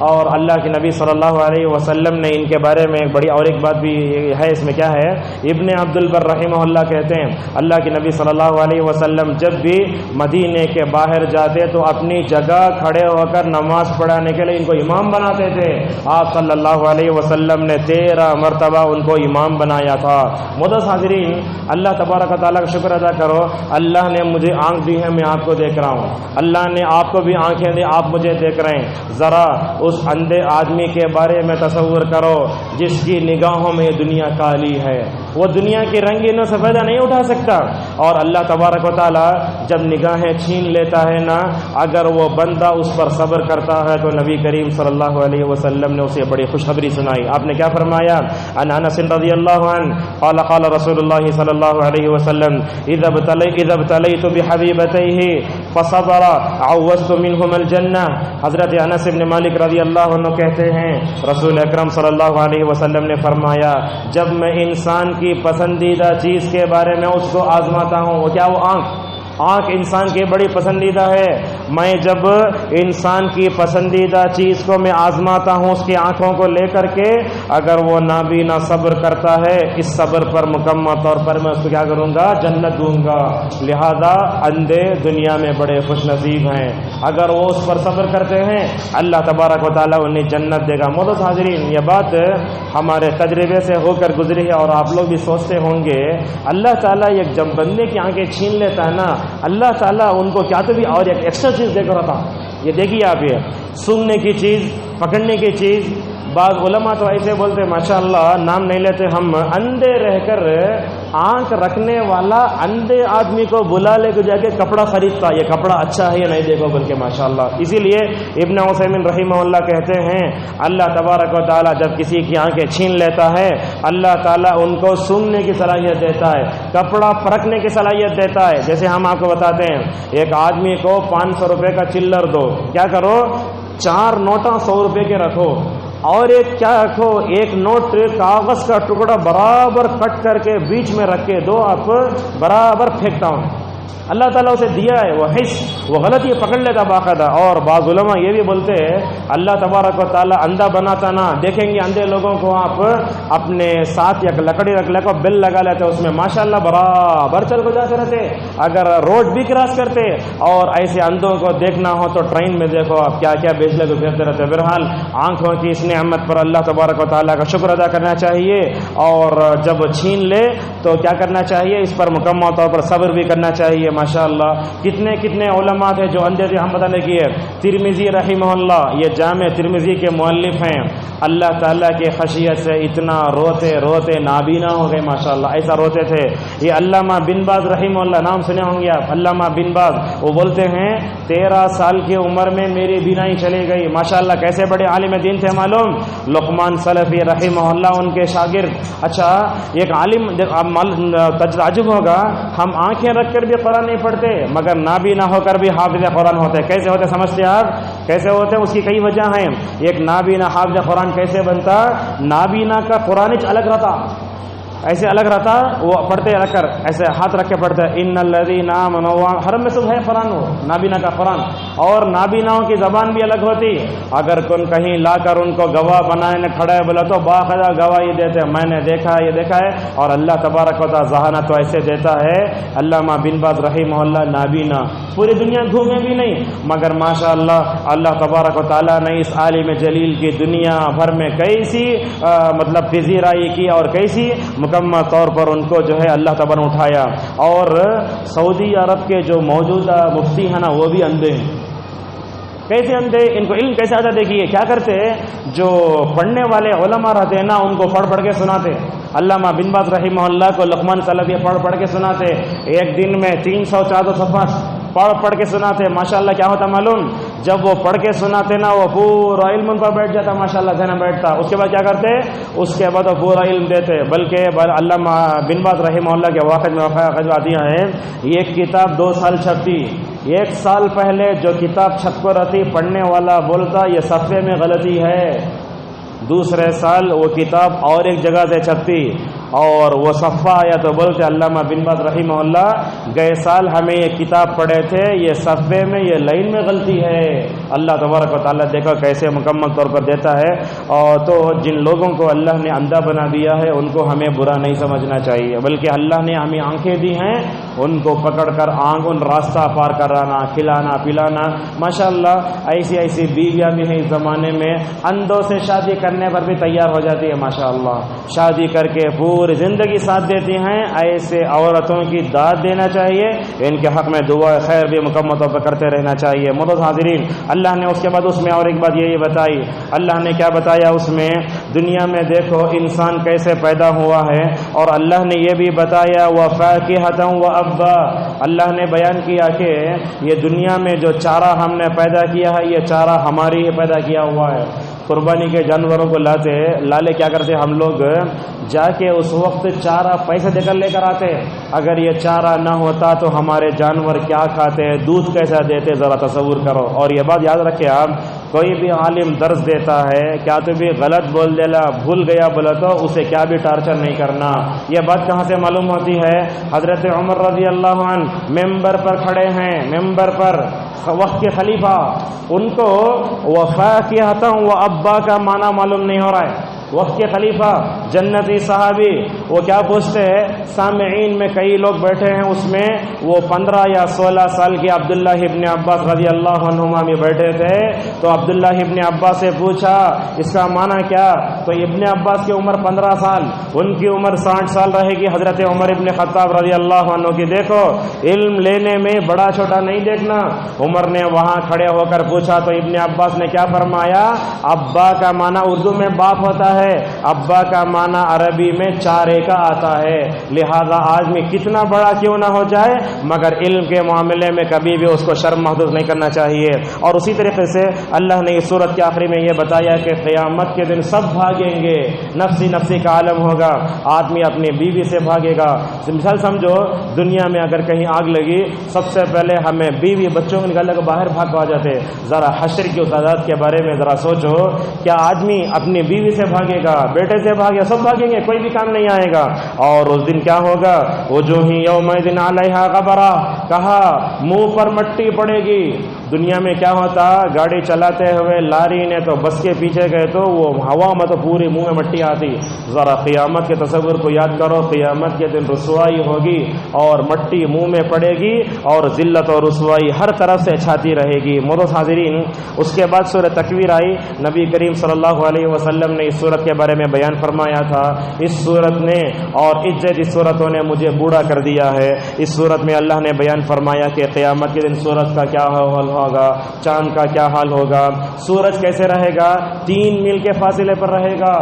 اور اللہ کے نبی صلی اللہ علیہ وسلم نے ان کے بارے میں بڑی اور ایک بات بھی ہے، اس میں کیا ہے، ابن عبد البر رحمہ اللہ کہتے ہیں اللہ کے نبی صلی اللہ علیہ وسلم جب بھی مدینے کے باہر جاتے تو اپنی جگہ کھڑے ہو کر نماز پڑھانے کے لیے ان کو امام بناتے تھے۔ آپ صلی اللہ علیہ وسلم نے 13 مرتبہ ان کو امام بنایا تھا۔ معزز حاضرین، اللہ تبارک و تعالیٰ کا شکر ادا کرو، اللہ نے مجھے آنکھ دی ہے، میں آپ کو دیکھ رہا ہوں، اللہ نے آپ کو بھی آنکھیں دی، آپ مجھے دیکھ رہے ہیں۔ ذرا اس اندھے آدمی کے بارے میں تصور کرو جس کی نگاہوں میں دنیا کالی ہے، وہ دنیا کی رنگینوں سے فائدہ نہیں اٹھا سکتا، اور اللہ تبارک و تعالیٰ جب نگاہیں چھین لیتا ہے نا، اگر وہ بندہ اس پر صبر کرتا ہے تو نبی کریم صلی اللہ علیہ وسلم نے اسے بڑی خوشخبری سنائی۔ آپ نے کیا فرمایا؟ عن انس رضی اللہ عنہ قال قال رسول اللہ صلی اللہ علیہ وسلم اذا ابتلیت بحبیبتیہ فصبر عوضت منہم الجنہ۔ حضرت انس بن مالک رضی اللہ عنہ کہتے ہیں رسول اکرم صلی اللہ علیہ وسلم نے فرمایا جب میں انسان کی پسندیدہ چیز کے بارے میں اس کو آزماتا ہوں، وہ کیا، وہ آنکھ انسان کی بڑی پسندیدہ ہے، میں جب انسان کی پسندیدہ چیز کو میں آزماتا ہوں اس کی آنکھوں کو لے کر کے، اگر وہ نابینا صبر کرتا ہے اس صبر پر مکمل طور پر میں اس کو کیا کروں گا، جنت دوں گا۔ لہذا اندھے دنیا میں بڑے خوش نصیب ہیں، اگر وہ اس پر صبر کرتے ہیں اللہ تبارک و تعالیٰ انہیں جنت دے گا۔ معزز حاضرین، یہ بات ہمارے تجربے سے ہو کر گزری ہے، اور آپ لوگ بھی سوچتے ہوں گے اللہ تعالیٰ یہ جب بندے کی آنکھیں چھین لیتا ہے نا، اللہ تعالیٰ ان کو کیا تو بھی اور ایک ایکسٹرا چیز دے کر تھا۔ یہ دیکھیے آپ، یہ سننے کی چیز، پکڑنے کی چیز۔ بعض علماء تو ایسے بولتے ماشاءاللہ، نام نہیں لیتے ہم، اندھے رہ کر آنکھ رکھنے والا اندھے آدمی کو بلا لے کے جا کے کپڑا خریدتا، یہ کپڑا اچھا ہے یا نہیں دیکھو بلکہ ماشاءاللہ۔ اسی لیے ابن عثیمین رحمہ اللہ کہتے ہیں اللہ تبارک و تعالیٰ جب کسی کی آنکھیں چھین لیتا ہے اللہ تعالیٰ ان کو سننے کی صلاحیت دیتا ہے، کپڑا پرکھنے کی صلاحیت دیتا ہے۔ جیسے ہم آپ کو بتاتے ہیں ایک آدمی کو 500 روپے کا چلر دو، کیا کرو، 4 نوٹاں 100 روپے کے رکھو، اور ایک کیا رکھو، ایک نوٹ کاغذ کا ٹکڑا برابر کٹ کر کے بیچ میں رکھ کے دو، آپ برابر پھینکتا ہوں۔ اللہ تعالیٰ اسے دیا ہے، وہ حص وہ غلط یہ پکڑ لیتا باقاعدہ۔ اور بعض علماء یہ بھی بولتے ہیں اللہ تبارک و تعالیٰ اندھا بناتا نا، دیکھیں گے اندھے لوگوں کو آپ اپنے ساتھ یا لکڑی رکھ لے کو بل لگا لیتے، اس میں ماشاءاللہ برابر چل کو جاتے رہتے، اگر روڈ بھی کراس کرتے۔ اور ایسے اندھوں کو دیکھنا ہو تو ٹرین میں دیکھو آپ کیا کیا بیچ لے کو پھرتے رہتے۔ بہرحال آنکھوں کی اس نعمت پر اللہ تبارک و تعالیٰ کا شکر ادا کرنا چاہیے، اور جب چھین لے تو کیا کرنا چاہیے، اس پر مکمل طور پر صبر بھی کرنا چاہیے۔ ماشاءاللہ کتنے علماء تھے جو اندھے تھے، ہم بتانے کی ہے ترمذی رحمہ اللہ، یہ جامع ترمذی کے مؤلف ہیں، اللہ تعالیٰ کی خشیت سے اتنا روتے روتے نابینا ہو گئے، ماشاءاللہ ایسا روتے تھے۔ یہ علامہ بن باز رحمہ اللہ، نام سنے ہوں گے آپ، علامہ بن باز، وہ بولتے ہیں 13 سال کی عمر میں میری بینائی چلی گئی۔ ماشاءاللہ کیسے بڑے عالم دین تھے معلوم، لقمان سلفی رحمہ اللہ ان کے شاگرد۔ اچھا ایک عالم، تعجب ہوگا، ہم آنکھیں رکھ کر بھی قرآن نہیں پڑھتے مگر نابینا ہو کر بھی حافظ قرآن ہوتے، کیسے ہوتے سمجھتے آپ، کیسے ہوتے؟ اس کی کئی وجہ ہیں۔ ایک نابینا حافظ قرآن کیسے بنتا، نابینا کا قرآن الگ رہتا، ایسے الگ رہتا، وہ پڑھتے الگ کر ایسے ہاتھ رکھ کے پڑھتے ان الذین آمنوا، حرم میں سب ہے قرآن، ہو نابینا کا قرآن، اور نابیناؤں کی زبان بھی الگ ہوتی. اگر کون کہیں لا کر ان کو گواہ بنائے نہ کھڑا ہے بولا تو باقاعدہ گواہی دیتے میں نے دیکھا ہے، یہ دیکھا ہے. اور اللہ تبارک و تعالی ذہانت تو ایسے دیتا ہے. علامہ بن باز رحمہ اللہ نابینا پوری دنیا گھومے بھی نہیں، مگر ماشاء اللہ اللہ تبارک و تعالی نے اس عالم جلیل کی دنیا بھر میں کیسی مطلب پذیرائی کی اور کیسی مکمل طور پر ان کو جو ہے اللہ تعالی نے اٹھایا. اور سعودی عرب کے جو موجودہ مفتی ہیں نا وہ بھی اندھے ہیں. کیسے اندھے؟ ان کو علم کیسے آتا؟ دیکھیے کیا کرتے، جو پڑھنے والے علماء رہتے ہیں نا ان کو پڑھ کے سناتے. علامہ بن باز رحمہ اللہ کو لقمان صاحب یہ پڑھ کے سناتے. ایک دن میں 300-400 صفحہ پڑھ کے سناتے. ماشاءاللہ کیا ہوتا معلوم؟ جب وہ پڑھ کے سناتے نا وہ پورا علم ان پر بیٹھ جاتا، ماشاءاللہ ذہن بیٹھتا. اس کے بعد کیا کرتے؟ اس کے بعد وہ پورا علم دیتے. بلکہ علامہ بن باز رحمہ اللہ کے واقعہ میں آتی ہے، یہ کتاب 2 سال چھپتی. 1 سال پہلے جو کتاب چھپ کو رہتی پڑھنے والا بولتا یہ صفحے میں غلطی ہے. دوسرے سال وہ کتاب اور ایک جگہ سے چھپتی اور وہ صفحہ آیا تو بولتے علامہ بن باز رحمہ اللہ گئے سال ہمیں یہ کتاب پڑھے تھے، یہ صفحے میں یہ لائن میں غلطی ہے. اللہ تبارک و تعالیٰ دیکھو کیسے مکمل طور پر دیتا ہے. اور تو جن لوگوں کو اللہ نے اندھا بنا دیا ہے ان کو ہمیں برا نہیں سمجھنا چاہیے، بلکہ اللہ نے ہمیں آنکھیں دی ہیں ان کو پکڑ کر ان راستہ پار کرانا، کھلانا پلانا. ماشاءاللہ ایسی بیویاں بھی ہیں اس زمانے میں، اندھوں سے شادی کرنے پر بھی تیار ہو جاتی ہے. ماشاءاللہ شادی کر کے پوری زندگی ساتھ دیتی ہیں. ایسے عورتوں کی داد دینا چاہیے، ان کے حق میں دعا خیر بھی مکمل طور پر کرتے رہنا چاہیے. معزز حاضرین، اللہ نے اس کے بعد اس میں اور ایک بات یہ بتائی. اللہ نے کیا بتایا اس میں؟ دنیا میں دیکھو انسان کیسے پیدا ہوا ہے، اور اللہ نے یہ بھی بتایا وَفَاكِهَةً وَأَبًّا. اللہ نے بیان کیا کہ یہ دنیا میں جو چارہ ہم نے پیدا کیا ہے یہ چارہ ہماری ہی پیدا کیا ہوا ہے. قربانی کے جانوروں کو لالے کیا کرتے ہم لوگ جا کے اس وقت چارہ پیسے دے کر لے کر آتے. اگر یہ چارہ نہ ہوتا تو ہمارے جانور کیا کھاتے، دودھ کیسا دیتے، ذرا تصور کرو. اور یہ بات یاد رکھے آپ، کوئی بھی عالم درس دیتا ہے کیا تو بھی غلط بول دیلا بھول گیا بولا تو اسے کیا بھی ٹارچر نہیں کرنا. یہ بات کہاں سے معلوم ہوتی ہے؟ حضرت عمر رضی اللہ عنہ ممبر پر کھڑے ہیں، ممبر پر وقت کے خلیفہ، ان کو وفاکہۃ و ابا کا معنی معلوم نہیں ہو رہا ہے. وقت کے خلیفہ جنتی صحابی وہ کیا پوچھتے ہیں؟ سامعین میں کئی لوگ بیٹھے ہیں، اس میں وہ 15 یا 16 سال کے عبداللہ ابن عباس رضی اللہ عنہما میں بیٹھے تھے. تو عبداللہ ابن عباس سے پوچھا اس کا معنی کیا؟ تو ابن عباس کی عمر 15 سال، ان کی عمر 60 سال رہے گی. حضرت عمر ابن خطاب رضی اللہ عنہ کی دیکھو علم لینے میں بڑا چھوٹا نہیں دیکھنا. عمر نے وہاں کھڑے ہو کر پوچھا تو ابن عباس نے کیا فرمایا؟ ابا کا معنی اردو میں باپ ہوتا ہے، ابا کا معنی عربی میں چارے کا آتا ہے. لہذا آدمی کتنا بڑا کیوں نہ ہو جائے مگر علم کے معاملے میں کبھی بھی اس کو شرم محسوس نہیں کرنا چاہیے. اور اسی طریقے سے اللہ نے اس سورت کے آخری میں یہ بتایا کہ قیامت کے دن سب بھاگیں گے، نفسی نفسی کا عالم ہوگا. آدمی اپنی بیوی سے بھاگے گا. مثال سمجھو دنیا میں اگر کہیں آگ لگی سب سے پہلے ہمیں بیوی بچوں کو نکال کر باہر بھاگ آ جاتے. ذرا حشر کی اس عادت کے بارے میں ذرا سوچو، کیا آدمی اپنی بیوی سے بھاگے گا، بیٹے سے بھاگے، سب بھاگیں گے، کوئی بھی کام نہیں آئے گا. اور اس دن کیا ہوگا؟ وجوہ یومئذ علیہا غبرہ، کہا منہ پر مٹی پڑے گی. دنیا میں کیا ہوتا؟ گاڑی چلاتے ہوئے لاری نے تو بس کے پیچھے گئے تو وہ ہوا میں تو پوری منہ میں مٹی آتی. ذرا قیامت کے تصور کو یاد کرو. قیامت کے دن رسوائی ہوگی اور مٹی منہ میں پڑے گی اور ذلت اور رسوائی ہر طرف سے چھاتی رہے گی. معزز حاضرین، اس کے بعد سورہ تکویر آئی. نبی کریم صلی اللہ علیہ وسلم نے اس سورت کے بارے میں بیان فرمایا تھا، اس سورت نے اور اس سورتوں نے مجھے بوڑھا کر دیا ہے. اس سورت میں اللہ نے بیان فرمایا کہ قیامت کے دن سورج کا کیا حال ہوگا، چاند کا کیا حال ہوگا. سورج کیسے رہے گا؟ 3 میل کے فاصلے پر رہے گا.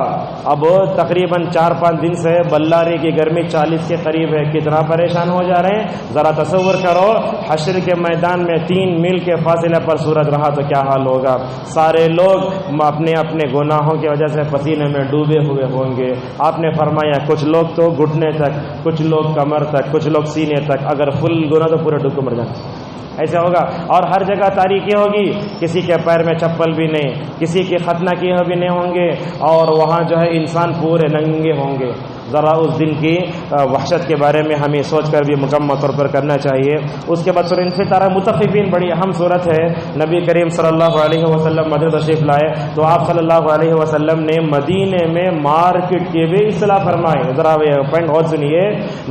اب تقریباً 4-5 دن سے بلاری کی گرمی 40 کے قریب ہے. کتنا پریشان ہو جا رہے ہیں ذرا تصور کرو. حشر کے میدان میں 3 میل کے فاصلے پر سورج رہا تو کیا حال ہوگا. سارے لوگ اپنے اپنے گناہوں کی وجہ سے پسینے میں ڈوبے ہوئے ہوں گے. آپ نے فرمایا کچھ لوگ تو گھٹنے تک، کچھ لوگ کمر تک، کچھ لوگ سینے تک، اگر فل گنا تو پورے ڈوب کے مر جائیں. ایسا ہوگا. اور ہر جگہ تاریکی ہوگی، کسی کے پیر میں چپل بھی نہیں، کسی کے ختنہ کیے بھی نہیں ہوں گے، اور وہاں جو ہے انسان پورے ننگے ہوں گے. ذرا اس دن کی وحشت کے بارے میں ہمیں سوچ کر بھی مکمل طور پر کرنا چاہیے. اس کے بعد سورہ انفطار مطففین بڑی اہم صورت ہے. نبی کریم صلی اللہ علیہ وسلم مدینہ تشریف لائے تو آپ صلی اللہ علیہ وسلم نے مدینے میں مارکیٹ کی بھی اصلاح فرمائی. ذرا پوائنٹ غور سنیے,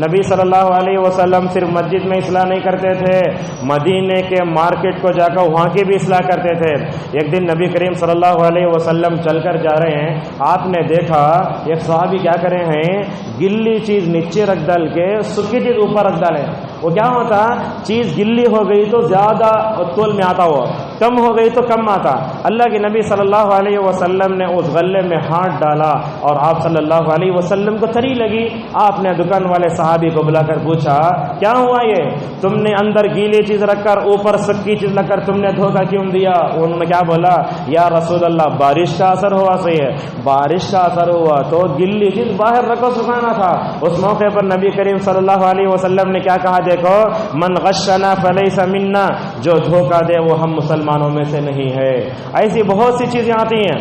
نبی صلی اللہ علیہ وسلم صرف مسجد میں اصلاح نہیں کرتے تھے, مدینے کے مارکیٹ کو جا کر وہاں کی بھی اصلاح کرتے تھے. ایک دن نبی کریم صلی اللہ علیہ وسلم چل کر جا رہے ہیں, آپ نے دیکھا ایک صحابی کیا کرے ہیں, گلی چیز نیچے رکھ ڈال کے سکی چیز اوپر رکھ ڈالے. وہ کیا ہوتا, چیز گلی ہو گئی تو زیادہ تول میں آتا, ہوا کم ہو گئی تو کم آتا. اللہ کے نبی صلی اللہ علیہ وسلم نے اس غلے میں ہاتھ ڈالا اور آپ صلی اللہ علیہ وسلم کو تری لگی. آپ نے دکان والے صحابی کو بلا کر پوچھا کیا ہوا, یہ تم نے اندر گیلی چیز رکھ کر اوپر سکی چیز رکھ کر تم نے دھوکہ کیوں دیا؟ انہوں نے کیا بولا, یا رسول اللہ بارش کا اثر ہوا. صحیح ہے, بارش کا اثر ہوا تو گلی چیز باہر رکھو, سکھانا تھا. اس موقع پر نبی کریم صلی اللہ علیہ وسلم نے کیا کہا, دیکھو من غشنا فلیس منا, جو دھوکہ دے وہ ہم مسلمانوں میں سے نہیں ہے. ایسی بہت سی چیزیں آتی ہیں.